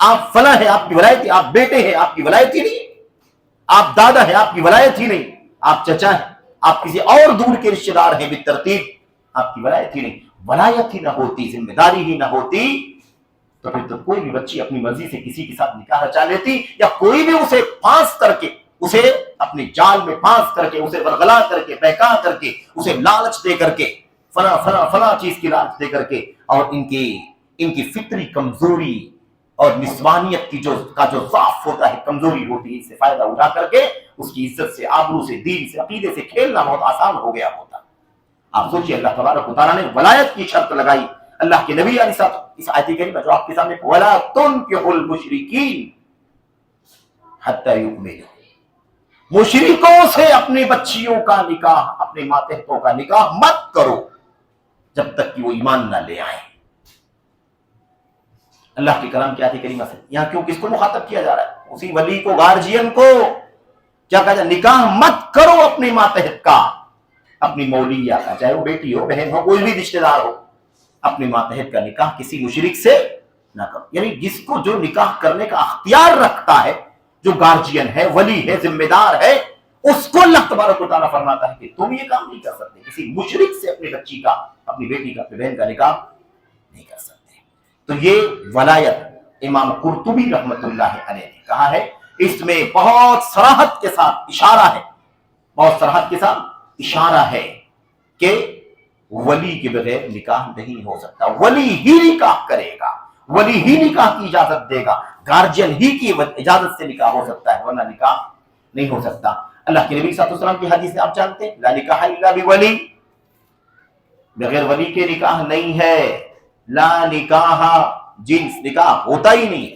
آپ فلاں ہے، آپ کی ولایت ہی. آپ بیٹے ہیں، آپ کی ولایت ہی نہیں. آپ دادا ہے، آپ کی ولایت ہی نہیں. آپ چچا ہیں، آپ کسی اور دور کے رشتے دار ہیں بالترتیب، آپ کی ولایت ہی نہیں. ولایت ہی نہ ہوتی، ذمہ داری ہی نہ ہوتی، تو پھر تو کوئی بھی بچی اپنی مرضی سے کسی کے ساتھ نکاح رچا لیتی، یا کوئی بھی اسے پھانس کر کے، اسے اپنے جال میں پھانس کر کے، اسے ورغلا کر کے، بہکا کر کے، اسے لالچ دے کر کے، فلاں فلاں فلاں چیز کی لالچ دے کر کے، اور ان کی فطری کمزوری اور نسوانیت کی جو ضعف ہوتا ہے، کمزوری ہوتی ہے، اس سے فائدہ اٹھا کر کے اس کی عزت سے، آبرو سے، دین سے، عقیدے سے کھیلنا بہت آسان ہو گیا ہوتا۔ آپ سوچئے اللہ تبارک و تعالیٰ نے ولایت کی شرط لگائی، اللہ کے نبی علیہ السلام، اس آیت کریمہ جو آپ کے سامنے، وَلَا تُنكِحُوا الْمُشْرِكِينَ حَتَّى يُؤْمِنُوا، مشرکوں سے اپنی بچیوں کا نکاح، اپنے ماتحتوں کا نکاح مت کرو جب تک کہ وہ ایمان نہ لے آئیں۔ اللہ کے کلام کی آیت کریمہ سے یہاں کیوں کس کو مخاطب کیا جا رہا ہے؟ اسی ولی کو، گارجین کو کیا کہا جائے؟ نکاح مت کرو اپنے ماتحت کا، اپنی مولیہ کا، چاہے وہ بیٹی ہو، بہن ہو، کوئی بھی رشتہ دار ہو، اپنے ماتحت کا نکاح کسی مشرک سے نہ کرو۔ یعنی جس کو جو نکاح کرنے کا اختیار رکھتا ہے، جو گارجین ہے، ولی ہے، ذمہ دار ہے، اس کو اللہ تبارک و تعالیٰ فرماتا ہے کہ تم یہ کام نہیں کر سکتے، کسی مشرک سے اپنی بچی کا، اپنی بیٹی کا، اپنی بہن کا نکاح نہیں کر سکتے۔ تو یہ ولایت امام قرطبی رحمۃ اللہ علیہ نے کہا ہے، اس میں بہت صراحت کے ساتھ اشارہ ہے، بہت صراحت کے ساتھ اشارہ ہے کہ ولی کے بغیر نکاح نہیں ہو سکتا، ولی ہی نکاح کرے گا، ولی ہی نکاح کی اجازت دے گا، گارجین ہی کی اجازت سے نکاح ہو سکتا ہے، ورنہ نکاح نہیں ہو سکتا۔ اللہ کے نبی صلی اللہ علیہ وسلم کی حدیث سے آپ جانتے ہیں، لا نکاح الا بولی، بغیر ولی کے نکاح نہیں ہے، لا نکاح، جنس نکاح ہوتا ہی نہیں ہے،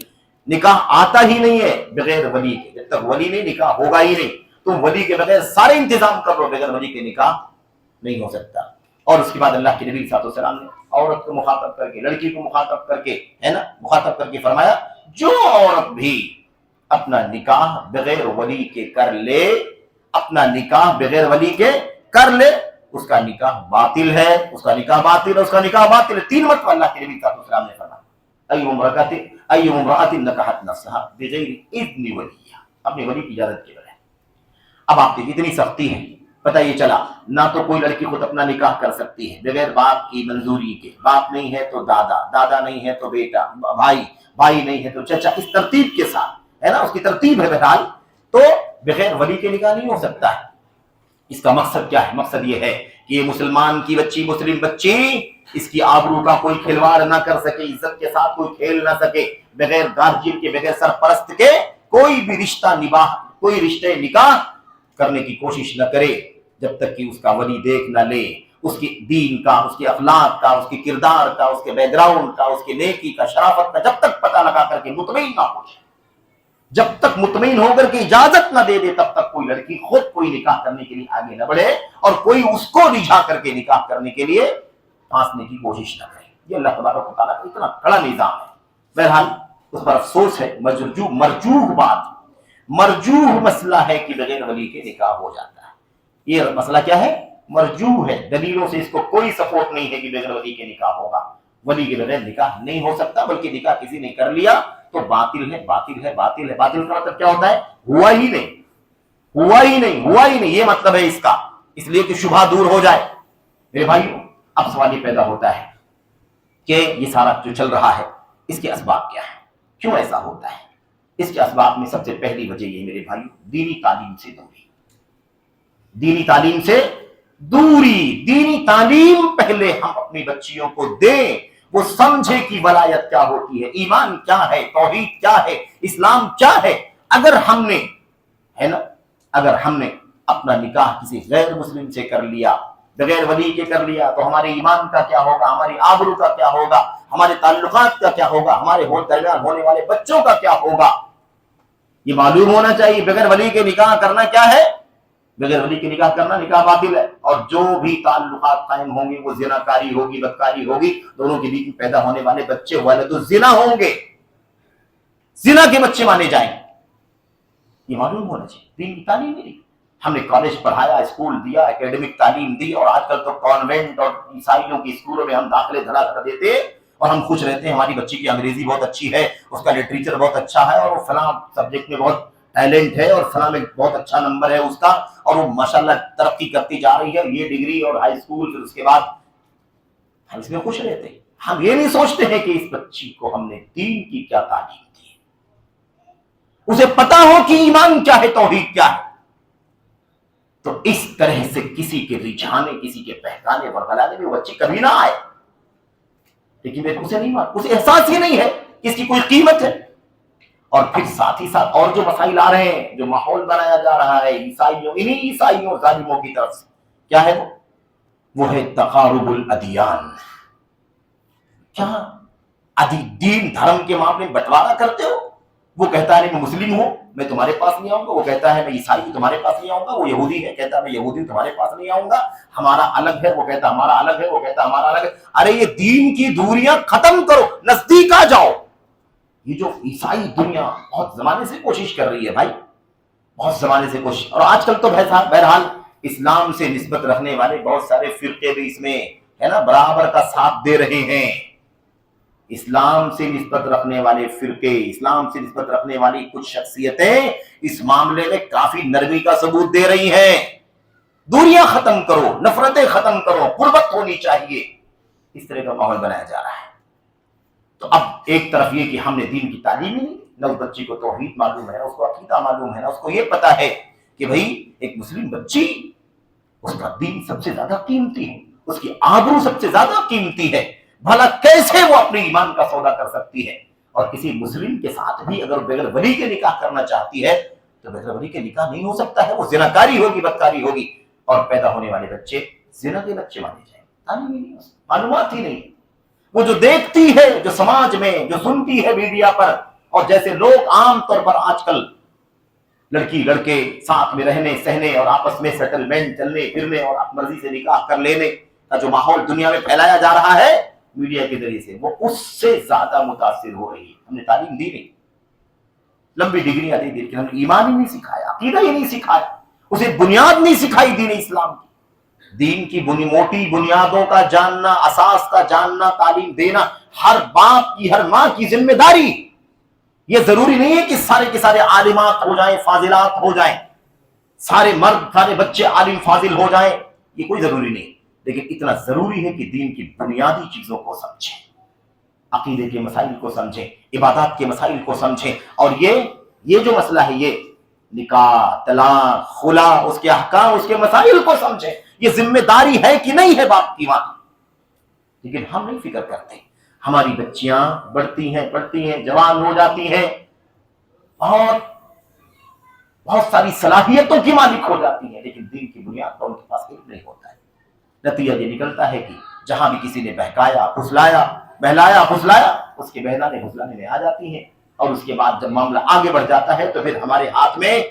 نکاح آتا ہی نہیں ہے بغیر ولی کے، جب تک ولی نہیں نکاح ہوگا ہی نہیں۔ تم ولی کے بغیر سارے انتظام کر لو، بغیر ولی کے نکاح نہیں ہو سکتا۔ اور اس کے بعد اللہ کے نبی صلی اللہ علیہ وسلم نے عورت کو مخاطب کر کے، لڑکی کو مخاطب کر کے، ہے نا، مخاطب کر کے فرمایا، جو عورت بھی اپنا نکاح بغیر ولی کے کر لے، اپنا نکاح بغیر ولی کے کر لے، اس کا نکاح باطل ہے، اس کا نکاح باطل ہے، اس کا نکاح باطل ہے۔ 3 مرتبہ اللہ کے نبی صلی اللہ علیہ وسلم نے فرمایا، ای امرأۃ نکحت نفسها بغیر اذن ولیہا، اپنے ولی کی اجازت کے بغیر۔ اب آپ دیکھیں اتنی سختی ہے، پتہ یہ چلا نہ تو کوئی لڑکی خود اپنا نکاح کر سکتی ہے بغیر باپ کی منظوری کے، باپ نہیں ہے تو دادا، دادا نہیں ہے تو بیٹا، بھائی، بھائی نہیں ہے تو چچا، اس ترتیب کے ساتھ، ہے نا، اس کی ترتیب ہے بہرحال، تو بغیر ولی کے نکاح نہیں ہو سکتا ہے۔ اس کا مقصد کیا ہے؟ مقصد یہ ہے کہ یہ مسلمان کی بچی، مسلم بچی، اس کی آبرو کا کوئی کھلواڑ نہ کر سکے، عزت کے ساتھ کوئی کھیل نہ سکے، بغیر گارجین کے، بغیر سرپرست کے کوئی بھی رشتہ نباہ، کوئی رشتے نکاح کرنے کی کوشش نہ کرے جب تک کہ اس کا ولی دیکھ نہ لے، اس کی دین کا، اس کے اخلاق کا، اس کے کردار کا، اس کے بیک گراؤنڈ کا، اس کے نیکی کا، شرافت کا جب تک پتہ لگا کر کے مطمئن نہ ہو جائے، جب تک مطمئن ہو کر کے اجازت نہ دے دے، تب تک کوئی لڑکی خود کوئی نکاح کرنے کے لیے آگے نہ بڑھے، اور کوئی اس کو رجھا کر کے نکاح کرنے کے لیے پھانسنے کی کوشش نہ کرے۔ یہ اللہ تبارک و تعالیٰ کا اتنا کڑا نظام ہے۔ بہرحال اس پر افسوس ہے، مرجوح بات، مرجوح مسئلہ ہے کہ بغیر ولی کے نکاح ہو جاتا ہے۔ یہ مسئلہ کیا ہے؟ مرجوح ہے، دلیلوں سے اس کو کوئی سپورٹ نہیں ہے کہ بغیر ولی کے نکاح ہوگا، ولی کے بغیر نکاح نہیں ہو سکتا، بلکہ نکاح کسی نے کر لیا تو باطل ہے، باطل ہے، باطل ہے۔ باطل کا مطلب کیا ہوتا ہے؟ ہوا ہی نہیں، ہوا ہی نہیں، ہوا ہی نہیں، یہ مطلب ہے اس کا، اس لیے کہ شبہ دور ہو جائے۔ میرے بھائیو، اب سوال یہ پیدا ہوتا ہے کہ یہ سارا جو چل رہا ہے، اس کے اسباب کیا ہیں؟ کیوں ایسا ہوتا ہے؟ اس کے اسباب میں سب سے پہلی وجہ یہ میرے بھائیو، دینی تعلیم سے دوری، دینی تعلیم سے دوری۔ دینی تعلیم پہلے ہم اپنی بچیوں کو دیں، وہ سمجھے کہ ولایت کیا ہوتی ہے، ایمان کیا ہے، توحید کیا ہے، اسلام کیا ہے۔ اگر ہم نے، ہے نا، اگر ہم نے اپنا نکاح کسی غیر مسلم سے کر لیا، بغیر ولی کے کر لیا، تو ہمارے ایمان کا کیا ہوگا، ہماری آبرو کا کیا ہوگا، ہمارے تعلقات کا کیا ہوگا، ہمارے درمیان ہونے والے بچوں کا کیا ہوگا، یہ معلوم ہونا چاہیے۔ بغیر ولی کے نکاح کرنا کیا ہے؟ بغیر ولی کے نکاح کرنا نکاح باطل ہے، اور جو بھی تعلقات قائم ہوں گے وہ زنا کاری ہوگی، بدکاری ہوگی، دونوں کے بیچ میں پیدا ہونے والے بچے ولد الزنا ہوں گے، زنا کے بچے مانے جائیں گے۔ یہ معلوم ہونا چاہیے، دین کی تعلیم نہیں۔ ہم نے کالج پڑھایا، اسکول دیا، اکیڈمک تعلیم دی، اور آج کل تو کانوینٹ اور عیسائیوں کی اسکولوں میں ہم داخلے دھڑا کر دیتے، اور ہم خوش رہتے ہیں ہماری بچی کی انگریزی بہت اچھی ہے، اس کا لٹریچر بہت اچھا ہے، اور وہ فلاں سبجیکٹ میں بہت ٹیلنٹ ہے، اور فلاں میں بہت اچھا نمبر ہے اس کا، اور وہ ماشاءاللہ ترقی کرتی جا رہی ہے، یہ ڈگری اور ہائی اسکول، پھر اس کے بعد ہم اس میں خوش رہتے ہیں۔ ہم یہ نہیں سوچتے ہیں کہ اس بچی کو ہم نے دین کی کیا تعلیم دی، اسے پتا ہو کہ ایمان کیا ہے، توحید کیا ہے. تو اس طرح سے کسی کے رجھانے، کسی کے بہکانے ورگلانے میں وہ بچی کبھی نہ آئے. لیکن اسے نہیں مار، اسے احساس ہی نہیں ہے کہ اس کی کوئی قیمت ہے. اور پھر ساتھ ہی ساتھ اور جو مسائل آ رہے ہیں، جو ماحول بنایا جا رہا ہے عیسائیوں، انہی عیسائیوں ظالموں کی طرف سے، کیا ہے وہ ہے تقارب الادیان. کیا دین دھرم کے معاملے میں بٹوارا کرتے ہو؟ وہ کہتا ہے میں مسلم ہوں، میں تمہارے پاس نہیں آؤں گا. وہ کہتا ہے میں عیسائی ہوں، تمہارے پاس نہیں آؤں گا. وہ یہودی ہے، کہتا ہے میں یہودی ہوں، تمہارے پاس نہیں آؤں گا. ہمارا الگ ہے، وہ کہتا ہمارا الگ ہے، وہ کہتا ہمارا الگ ہے. ارے یہ دین کی دوریاں ختم کرو، نزدیک آ جاؤ. یہ جو عیسائی دنیا بہت زمانے سے کوشش کر رہی ہے بھائی، بہت زمانے سے کوشش. اور آج کل تو بہرحال اسلام سے نسبت رکھنے والے بہت سارے فرقے بھی اس میں ہے نا برابر کا ساتھ دے رہے ہیں. اسلام سے نسبت رکھنے والے فرقے، اسلام سے نسبت رکھنے والی کچھ شخصیتیں اس معاملے میں کافی نرمی کا ثبوت دے رہی ہیں. دوریاں ختم کرو، نفرتیں ختم کرو، قربت ہونی چاہیے. اس طرح کا ماحول بنایا جا رہا ہے. تو اب ایک طرف یہ کہ ہم نے دین کی تعلیم ہی نہیں، نہ اس بچی کو توحید معلوم ہے، اس کو عقیدہ معلوم ہے، نہ اس کو یہ پتا ہے کہ بھئی ایک مسلم بچی، اس کا دین سب سے زیادہ قیمتی ہے، اس کی آبرو سب سے زیادہ قیمتی ہے. بھلا کیسے وہ اپنے ایمان کا سودا کر سکتی ہے؟ اور کسی مسلم کے ساتھ بھی اگر بغیر ولی کے نکاح کرنا چاہتی ہے تو بغیر ولی کے نکاح نہیں ہو سکتا ہے. وہ زناکاری ہوگی، بدکاری ہوگی، اور پیدا ہونے والے بچے زنا کے بچے مانے جائیں. تعلیم ہی نہیں، معلومات ہی نہیں. وہ جو دیکھتی ہے، جو سماج میں جو سنتی ہے میڈیا پر، اور جیسے لوگ عام طور پر آج کل لڑکی لڑکے ساتھ میں رہنے سہنے اور آپس میں سیٹلمنٹ، چلنے پھرنے اور مرضی سے نکاح کر لینے کا جو ماحول دنیا میں پھیلایا جا رہا ہے میڈیا کے ذریعے سے، وہ اس سے زیادہ متاثر ہو رہی ہے. ہم نے تعلیم دی نہیں، لمبی ڈگریاں دے دی، لیکن ہم نے ایمان ہی نہیں سکھایا، عقیدہ ہی نہیں سکھایا، اسے بنیاد نہیں سکھائی دین اسلام کی. دین کی موٹی بنیادوں کا جاننا، اساس کا جاننا، تعلیم دینا ہر باپ کی، ہر ماں کی ذمہ داری. یہ ضروری نہیں ہے کہ سارے کے سارے عالمات ہو جائیں، فاضلات ہو جائیں، سارے مرد سارے بچے عالم فاضل ہو جائیں، یہ کوئی ضروری نہیں. لیکن اتنا ضروری ہے کہ دین کی بنیادی چیزوں کو سمجھیں، عقیدے کے مسائل کو سمجھیں، عبادات کے مسائل کو سمجھیں. اور یہ جو مسئلہ ہے، یہ نکاح، طلاق، خلا، اس کے احکام، اس کے مسائل کو سمجھیں. یہ ذمہ داری ہے کہ نہیں ہے باپ کی، ماں کی. لیکن ہم نہیں فکر کرتے. ہماری بچیاں بڑھتی ہیں، پڑھتی ہیں، جوان ہو جاتی ہیں، اور بہت ساری صلاحیتوں کی مالک ہو جاتی ہیں، لیکن دین کی بنیاد پر ان کے پاس علم نہیں ہوتا ہے. نتیجہ یہ نکلتا ہے کہ جہاں بھی کسی نے بہکایا، پھسلایا، بہلایا، پھسلایا، اس کے بہلانے پھسلانے میں آ جاتی ہیں. اور اس کے بعد جب معاملہ آگے بڑھ جاتا ہے تو پھر ہمارے ہاتھ میں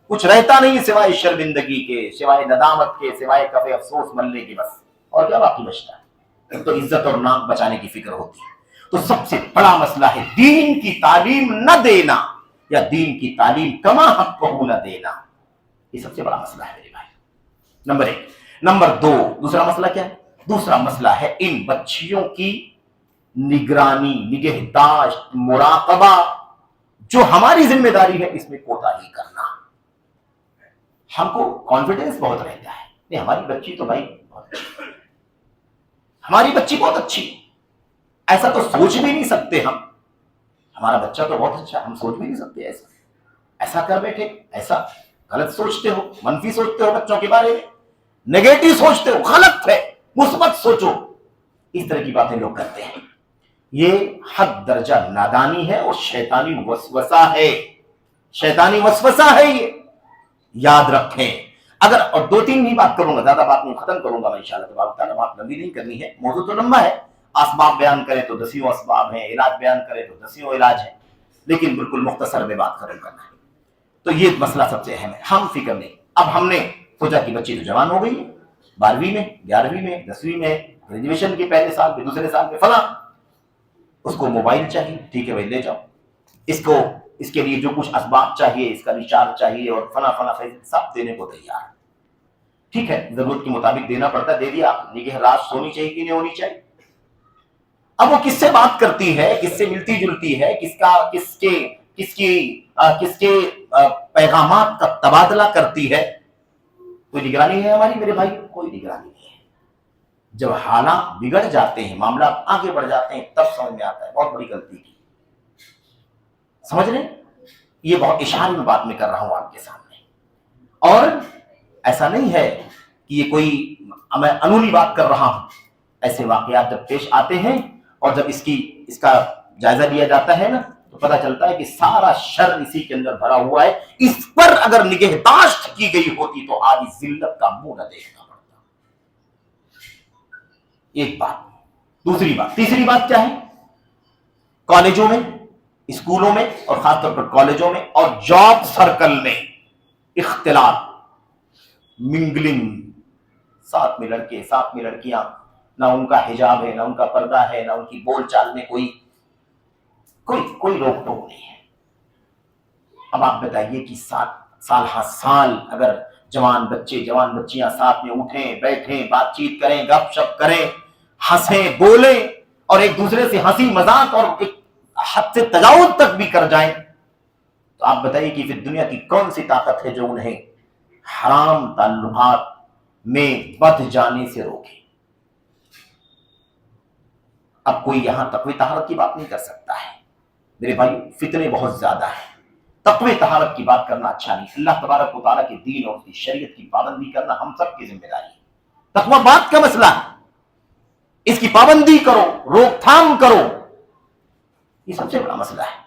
کچھ رہتا نہیں سوائے شرمندگی کے، سوائے ندامت کے، سوائے کفے افسوس ملنے کے، بس. اور کیا باقی بچتا ہے؟ تو عزت اور نام بچانے کی فکر ہوتی ہے. تو سب سے بڑا مسئلہ ہے دین کی تعلیم نہ دینا، یا دین کی تعلیم کما حق نہ دینا. یہ سب سے بڑا مسئلہ ہے میرے بھائی. نمبر 1. نمبر 2، دوسرا مسئلہ کیا ہے؟ دوسرا مسئلہ ہے ان بچیوں کی نگرانی، نگہداشت، مراقبہ، جو ہماری ذمہ داری ہے، اس میں کوتاہی کرنا. ہم کو کانفیڈنس بہت رہتا ہے، نہیں ہماری بچی تو بھائی بہت اچھی، ہماری بچی بہت اچھی، ایسا تو سوچ بھی نہیں سکتے ہم. ہمارا بچہ تو بہت اچھا، ہم سوچ بھی نہیں سکتے ایسا کر بیٹھے. ایسا غلط سوچتے ہو، منفی سوچتے ہو بچوں کے بارے میں، نیگیٹو سوچتے ہو، غلط ہے، مثبت سوچو. اس طرح کی باتیں لوگ کرتے ہیں. یہ حد درجہ نادانی ہے اور شیطانی وسوسہ ہے. شیطانی وسوسہ ہے یہ، یاد رکھیں. اگر اور 2-3 ہی بات کروں گا، زیادہ بات نہیں، ختم کروں گا میں انشاءاللہ تبارک تعالیٰ. بات لمبی نہیں کرنی ہے، موضوع تو لمبا ہے. اسباب بیان کریں تو 10 اسباب ہیں، علاج بیان کریں تو 10 علاج ہیں، لیکن بالکل مختصر میں بات ختم کرنا ہے. تو یہ مسئلہ سب سے اہم ہے. ہم فکر نہیں. اب ہم نے سوچا کہ بچی تو جوان ہو گئی ہے، 12ویں میں، 11ویں میں، 10ویں میں، گریجویشن کے پہلے سال میں، دوسرے سال میں، فلاں، اس کو موبائل چاہیے. ٹھیک ہے بھائی، لے جاؤ. اس کے لیے جو کچھ اسباب چاہیے، اس کا ریچارج چاہیے اور فلاں فلاں سب دینے کو تیار. ٹھیک ہے، ضرورت کے مطابق دینا پڑتا ہے، دے دیا. نگہ راست ہونی چاہیے کہ نہیں ہونی چاہیے. اب وہ کس سے بات کرتی ہے، کس سے ملتی جلتی ہے، کس کے پیغامات کا تبادلہ کرتی ہے، کوئی نگرانی ہے ہماری میرے بھائی؟ کوئی نگرانی نہیں ہے. جب حالات بگڑ جاتے ہیں، معاملات آگے بڑھ جاتے ہیں، تب سمجھ میں آتا ہے بہت بڑی غلطی کی. سمجھ رہے ہیں؟ یہ بہت اشارے میں بات میں کر رہا ہوں آپ کے سامنے. اور ایسا نہیں ہے کہ یہ کوئی میں انونی بات کر رہا ہوں. ایسے واقعات جب پیش آتے ہیں اور جب اس کا جائزہ لیا جاتا ہے نا، تو پتہ چلتا ہے کہ سارا شر اسی کے اندر بھرا ہوا ہے. اس پر اگر نگہداشت کی گئی ہوتی تو آج ذلت کا منہ نہ دیکھنا پڑتا. ایک بات. دوسری بات، تیسری بات کیا ہے؟ کالجوں میں، اسکولوں میں، اور خاص طور پر کالجوں میں اور جاب سرکل میں اختلاط، منگلنگ، ساتھ میں لڑکے ساتھ میں لڑکیاں، نہ ان کا حجاب ہے، نہ ان کا پردہ ہے، نہ ان کی بول چال میں کوئی روک ٹوک نہیں ہے. اب آپ بتائیے کہ سال ہر سال اگر جوان بچے جوان بچیاں ساتھ میں اٹھیں بیٹھیں بات چیت کریں گپ شپ کریں ہنسیں بولیں اور ایک دوسرے سے ہنسی مذاق اور ایک حد سے تجاوز تک بھی کر جائیں، تو آپ بتائیے کہ پھر دنیا کی کون سی طاقت ہے جو انہیں حرام تعلقات میں بد جانے سے روکے. اب کوئی یہاں تقوی طہارت کی بات نہیں کر سکتا ہے میرے بھائی، فتنے بہت زیادہ ہیں. تقوی طہارت کی بات کرنا اچھا نہیں. اللہ تبارک و تعالیٰ کے دین اور اس کی شریعت کی پابندی کرنا ہم سب کی ذمہ داری ہے. تقوی بات کا مسئلہ ہے، اس کی پابندی کرو، روک تھام کرو، یہ سب سے بڑا مسئلہ ہے.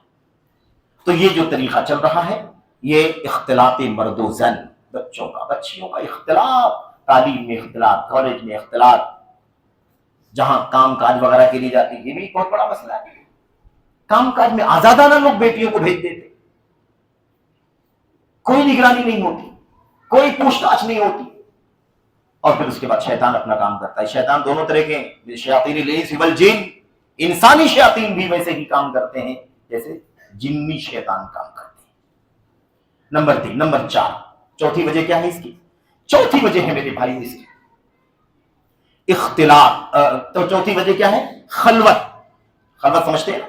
تو یہ جو طریقہ چل رہا ہے، یہ اختلاط مرد و زن، بچوں کا بچیوں کا اختلاط، تعلیم میں اختلاط، کالج میں اختلاط، جہاں کام کاج وغیرہ کے لیے جاتے ہیں، یہ بھی ایک بہت بڑا مسئلہ ہے. کام کاج میں آزادانہ لوگ بیٹیوں کو بھیج دیتے، کوئی نگرانی نہیں ہوتی، کوئی پوچھ تاچھ نہیں ہوتی، اور پھر اس کے بعد شیطان اپنا کام کرتا ہے. شیطان دونوں طرح کے، شیاطین الانس والجن، انسانی شیاطین بھی ویسے ہی کام کرتے ہیں جیسے جنی شیطان کام کرتے ہیں. نمبر 3. نمبر 4، چوتھی وجہ کیا ہے اس کی؟ چوتھی وجہ ہے میرے بھائی اس کی اختلاط. تو چوتھی وجہ کیا ہے؟ خلوت. خلوت سمجھتے ہیں نا؟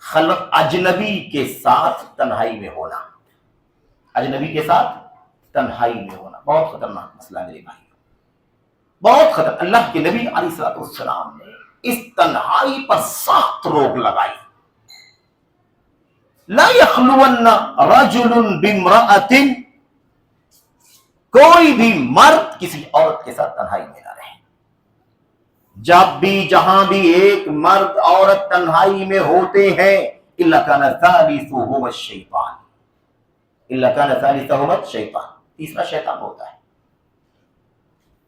خلوت اجنبی کے ساتھ تنہائی میں ہونا. اجنبی کے ساتھ تنہائی میں ہونا بہت خطرناک مسئلہ ہے میرے بھائی، بہت خطرناک. اللہ کے نبی علیہ الصلوۃ والسلام نے اس تنہائی پر سخت روک لگائی. لا یخلون رجل بامرأۃ، کوئی بھی مرد کسی عورت کے ساتھ تنہائی میں نہ رہے. جب بھی جہاں بھی ایک مرد عورت تنہائی میں ہوتے ہیں، الا کان ثالثہما الشیطان، الا کان ثالثہما الشیطان، تیسرا شیطان ہوتا ہے.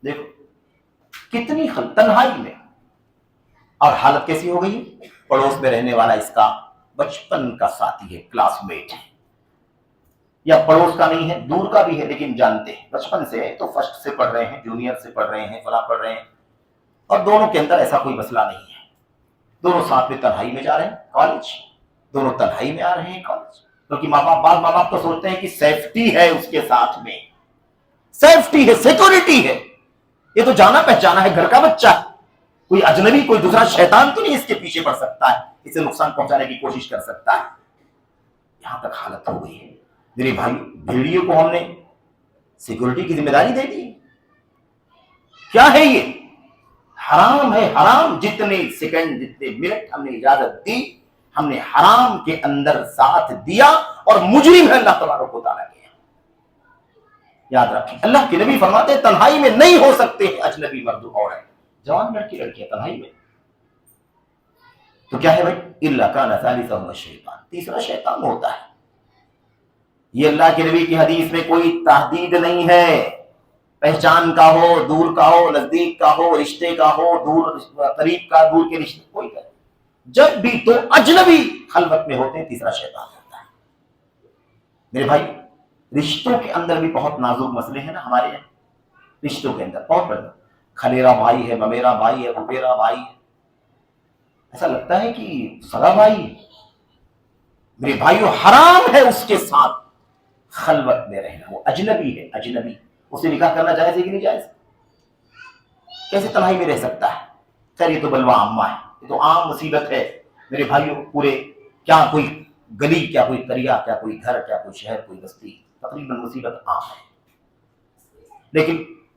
دیکھو کتنی تنہائی میں، اور حالت کیسی ہو گئی؟ پڑوس میں رہنے والا اس کا بچپن کا ساتھی ہے، کلاس میٹ ہے، یا پڑوس کا نہیں ہے، دور کا بھی ہے لیکن جانتے ہیں بچپن سے، تو فرسٹ سے پڑھ رہے ہیں، جونیئر سے پڑھ رہے ہیں، فلاں پڑھ رہے ہیں، اور دونوں کے اندر ایسا کوئی مسئلہ نہیں ہے. دونوں ساتھ میں تنہائی میں جا رہے ہیں کالج، دونوں تنہائی میں آ رہے ہیں کالج، کیونکہ بعض ماں باپ تو سوچتے ہیں کہ سیفٹی ہے اس کے ساتھ میں، سیفٹی ہے، سیکورٹی ہے، یہ تو جانا پہچانا ہے، گھر کا بچہ ہے، کوئی اجنبی کوئی دوسرا شیطان تو نہیں اس کے پیچھے پڑ سکتا ہے، اسے نقصان پہنچانے کی کوشش کر سکتا ہے. یہاں تک حالت ہو گئی ہے میرے بھائی. بھیڑیوں کو ہم نے سیکورٹی کی ذمہ داری دے دی. کیا ہے یہ؟ حرام ہے، حرام. جتنے سیکنڈ جتنے منٹ ہم نے اجازت دی، ہم نے حرام کے اندر ساتھ دیا، اور مجرم ہے اللہ تبارک و تعالیٰ کے. یاد رکھیں اللہ کے نبی فرماتے ہیں تنہائی میں نہیں ہو سکتے ہیں اجنبی مرد اور ہے، جوان لڑکی لڑکیاں تنہائی میں. تو کیا ہے بھائی؟ الا کان ثالثہما الشیطان، تیسرا شیطان ہوتا ہے. یہ اللہ کے نبی کی حدیث میں کوئی تحدید نہیں ہے، پہچان کا ہو، دور کا ہو، نزدیک کا ہو، رشتے کا ہو، دور قریب کا، دور کے رشتے، کوئی کرے. جب بھی تو اجنبی خلوت میں ہوتے ہیں، تیسرا شیطان ہوتا ہے. میرے بھائی رشتوں کے اندر بھی بہت نازک مسئلے ہیں نا ہمارے یہاں. رشتوں کے اندر بہت بڑا، خلیرا بھائی ہے، ممیرا بھائی ہے، بھپیرا بھائی ہے، ایسا لگتا ہے کہ سگا بھائی ہے. میرے بھائیو حرام ہے اس کے ساتھ خلوت میں رہنا، وہ اجنبی ہے، اجنبی. اسے نکاح کرنا جائز ہے کہ نہیں جائز؟ کیسے تنہائی میں رہ سکتا ہے؟ خیر یہ تو بلوہ عامہ ہے، یہ تو عام مصیبت ہے میرے بھائیو. پورے کیا کوئی گلی، کیا کوئی قریہ، کیا کوئی گھر، کیا کوئی شہر، کوئی بستی، تقریباً مصیبت عام ہے. لیکن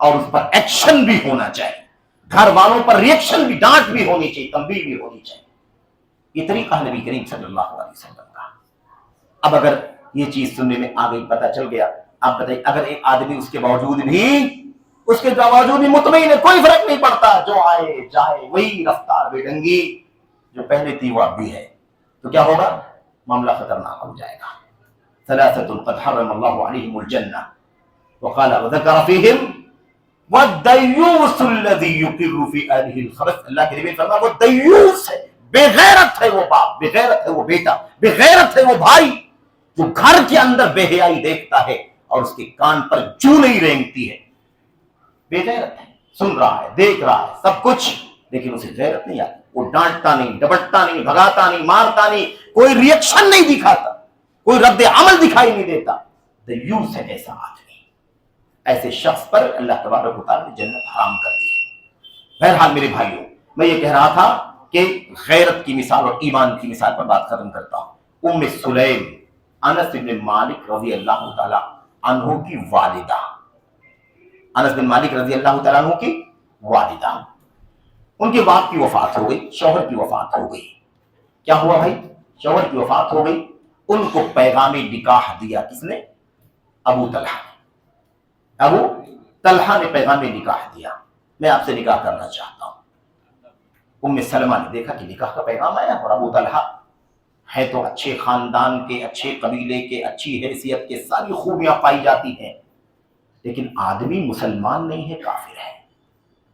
اور اس پر ایکشن بھی ہونا چاہیے، گھر والوں پر ریئیکشن بھی، ڈانٹ بھی ہونی چاہیے، تنبیہ بھی ہونی چاہیے. یہ طریقہ نبی کریم صلی اللہ علیہ وسلم کا. اب اگر یہ چیز سننے میں آ گئی، پتہ چل گیا، آپ بتائیے اگر ایک آدمی اس کے باوجود بھی مطمئن ہے، کوئی فرق نہیں پڑتا، جو آئے جائے وہی رفتار بے ڈنگی جو پہلے تھی وہ اب بھی ہے، تو کیا ہوگا؟ معاملہ خطرناک ہو جائے گا. ثلاثة قد حرم الله عليهم الجنة وقال وذكر فيهم والديوث الذي يقر في اهله الخبث. اللہ کے نبی فرمایا وہ دیوس ہے، بے غیرت ہے وہ باپ، بے غیرت ہے وہ بیٹا، بے غیرت ہے وہ بھائی جو گھر کے اندر بے حیائی دیکھتا ہے اور اس کے کان پر جو نہیں رینگتی ہے. بے غیرت ہے، سن رہا ہے، دیکھ رہا ہے سب کچھ، لیکن اسے غیرت نہیں آتی، وہ ڈانٹتا نہیں، ڈپٹتا نہیں، بھگاتا نہیں، مارتا نہیں، کوئی ریئیکشن نہیں دکھاتا، کوئی رد عمل دکھائی نہیں دیتا. دیوس ہے ایسا آدمی، ایسے شخص پر اللہ تبارک و تعالیٰ نے جنت حرام کر دی ہے. بہرحال میرے بھائیوں، میں یہ کہہ رہا تھا کہ غیرت کی مثال اور ایمان کی مثال پر بات ختم کرتا ہوں. ام سلیم انس بن مالک رضی اللہ تعالیٰ عنہ کی والدہ، انس بن مالک رضی اللہ تعالیٰ عنہ کی والدہ، ان کے باپ کی وفات ہو گئی، شوہر کی وفات ہو گئی. کیا ہوا بھائی؟ شوہر کی وفات ہو گئی. ان کو پیغام نکاح دیا کس نے؟ ابو طلحہ نے پیغام نکاح دیا، میں آپ سے نکاح کرنا چاہتا ہوں. ام سلمہ نے دیکھا کہ نکاح کا پیغام آیا، اور ابو طلحہ ہے تو اچھے خاندان کے، اچھے قبیلے کے، اچھی حیثیت کے، ساری خوبیاں پائی جاتی ہیں، لیکن آدمی مسلمان نہیں ہے، کافر ہے.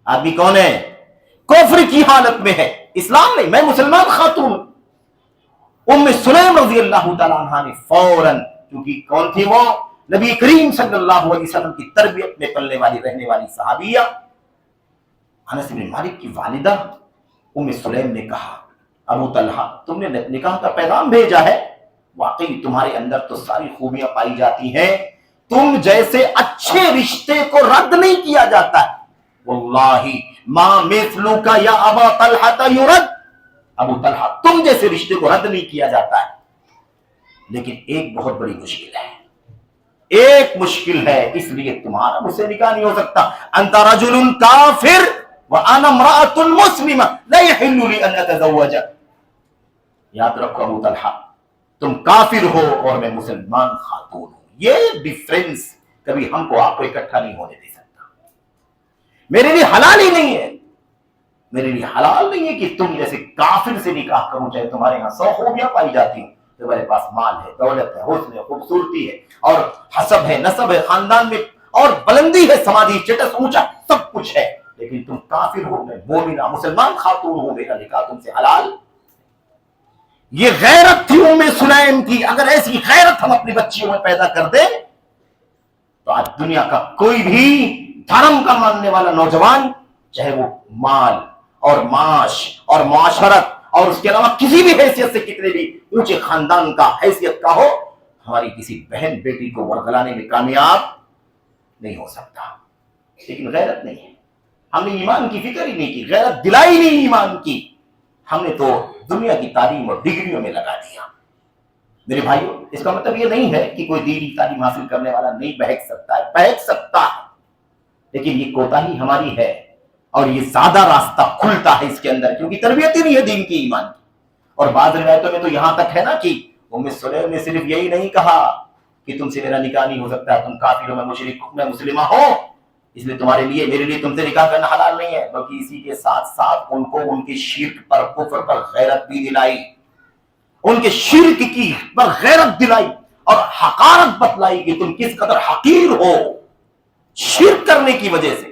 آدمی کون ہے؟ کفر کی حالت میں ہے، اسلام نہیں، میں مسلمان خاتون. ام سلیم رضی اللہ تعالیٰ عنہ نے فوراً، کیونکہ کون تھی وہ؟ نبی کریم صلی اللہ علیہ وسلم کی تربیت میں پلنے والی رہنے والی صحابیہ انس بن مالک کی والدہ ام سلیم نے کہا ابو طلحہ تم نے نکاح کا پیغام بھیجا ہے، واقعی تمہارے اندر تو ساری خوبیاں پائی جاتی ہیں، تم جیسے اچھے رشتے کو رد نہیں کیا جاتا ہے. واللہ ما مثلک یا ابا طلحہ یرد، ابو طلحہ تم جیسے رشتے کو رد نہیں کیا جاتا ہے، لیکن ایک بہت بڑی مشکل ہے، ایک مشکل ہے، اس لیے تمہارا مجھ سے نکاح نہیں ہو سکتا. انت رجل کافر وانا امرأة مسلمہ لا يحل لي ان اتزوج. یاد رکھو ابو طلحہ، تم کافر ہو اور میں مسلمان خاتون ہوں، یہ ڈیفرنس کبھی ہم کو آپ کو اکٹھا نہیں ہونے دے سکتا. میرے لیے حلال ہی نہیں ہے، میرے لیے حلال نہیں ہے کہ تم جیسے کافر سے نکاح کروں، چاہے تمہارے یہاں 100 خوبیاں پائی جاتی ہوں، تمہارے پاس مال ہے، دولت ہے، حسن ہے، خوبصورتی ہے، اور حسب ہے، نسب ہے، خاندان میں اور بلندی ہے، سماجی اسٹیٹس اونچا، سب کچھ ہے، لیکن تم کافر ہو، میں مومنہ مسلمان خاتون ہوں، میرا نکاح تم سے حلال. یہ غیرت تھی ام سلیم کی. اگر ایسی غیرت ہم اپنی بچیوں میں پیدا کر دیں تو آج دنیا کا کوئی بھی دھرم کا ماننے والا نوجوان، چاہے وہ مال اور معاش اور معاشرت اور اس کے علاوہ کسی بھی حیثیت سے کتنے بھی اونچے خاندان کا، حیثیت کا ہو، ہماری کسی بہن بیٹی کو ورغلانے میں کامیاب نہیں ہو سکتا. لیکن غیرت نہیں ہے، ہم نے ایمان کی فکر ہی نہیں کی، غیرت دلائی نہیں ایمان کی، ہم نے تو دنیا کی تعلیم اور ڈگریوں میں لگا دیا. میرے بھائیوں، اس کا مطلب یہ نہیں ہے کہ کوئی دینی تعلیم حاصل کرنے والا نہیں بہک سکتا ہے، بہک سکتا ہے، لیکن یہ کوتاہی ہماری ہے، اور یہ زیادہ راستہ کھلتا ہے اس کے اندر، کیونکہ تربیت ہی نہیں ہے دین کی، ایمان کی. اور بعض روایتوں میں تو یہاں تک ہے نا کہ ام سلیم نے صرف یہی نہیں کہا کہ تم سے میرا نکاح نہیں ہو سکتا، تم کافر ہو، میں مشرک، میں مسلمہ ہوں، اس لیے تمہارے لیے میرے لیے تم سے نکاح کرنا حلال نہیں ہے، بلکہ اسی کے ساتھ ساتھ ان کو ان کے شرک پر، کفر پر غیرت بھی دلائی، ان کے شرک کی پر غیرت دلائی اور حقارت بتلائی کہ تم کس قدر حقیر ہو شرک کرنے کی وجہ سے.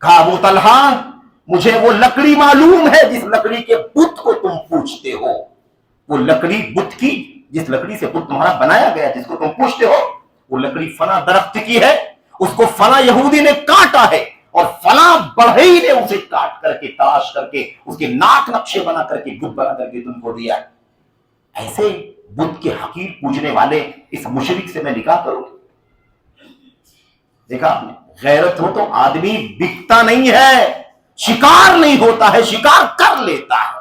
کہا ابو طلحہ مجھے وہ لکڑی معلوم ہے جس لکڑی کے بت کو تم پوچھتے ہو، وہ لکڑی بت کی، جس لکڑی سے بت تمہارا بنایا گیا جس کو تم پوچھتے ہو، وہ لکڑی فلاں درخت کی ہے، اس کو فلاں یہودی نے کاٹا ہے، اور فلاں بڑھئی نے اسے کاٹ کر کے، تراش کر کے، اس کے ناک نقشے بنا کر کے، بت بنا کر کے تم کو دیا ہے. ایسے بت کے حقیر پوجنے والے اس مشرک سے میں نکاح کروں؟ دیکھا آپ نے، غیرت ہو تو آدمی بکتا نہیں ہے، شکار نہیں ہوتا ہے، شکار کر لیتا ہے.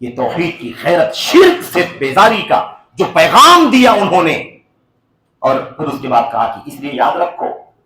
یہ توحید کی غیرت، شرک سے بیزاری کا جو پیغام دیا انہوں نے، اور پھر اس کے بعد کہا کہ اس لیے یاد رکھو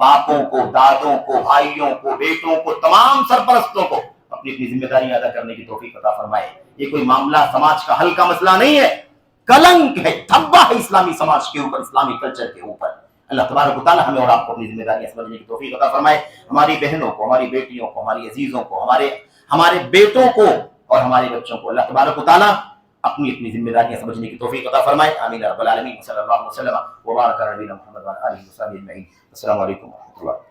باپوں کو، دادوں کو، بھائیوں کو، بیٹوں کو، تمام سرپرستوں کو اپنی اپنی ذمہ داریاں ادا کرنے کی توفیق عطا فرمائے۔ یہ کوئی معاملہ سماج کا حل کا مسئلہ نہیں ہے، کلنک ہے، دھبا ہے اسلامی سماج کے اوپر، اسلامی کلچر کے اوپر۔ اللہ تبارک و تعالی ہمیں اور آپ کو اپنی ذمہ داریاں سمجھنے کی توفیق عطا فرمائے۔ ہماری بہنوں کو، ہماری بیٹیوں کو، ہماری عزیزوں کو، ہمارے بیٹوں کو اور ہمارے بچوں کو اللہ تبارک و تعالی اپنی اپنی ذمہ داریاں سمجھنے کی توفیق عطا فرمائے۔ آمین رب العالمین، صلی اللہ علیہ وسلم وبارک علی نبینا محمد وعلی آلہ وصحبہ اجمعین۔ السلام علیکم ورحمۃ اللہ۔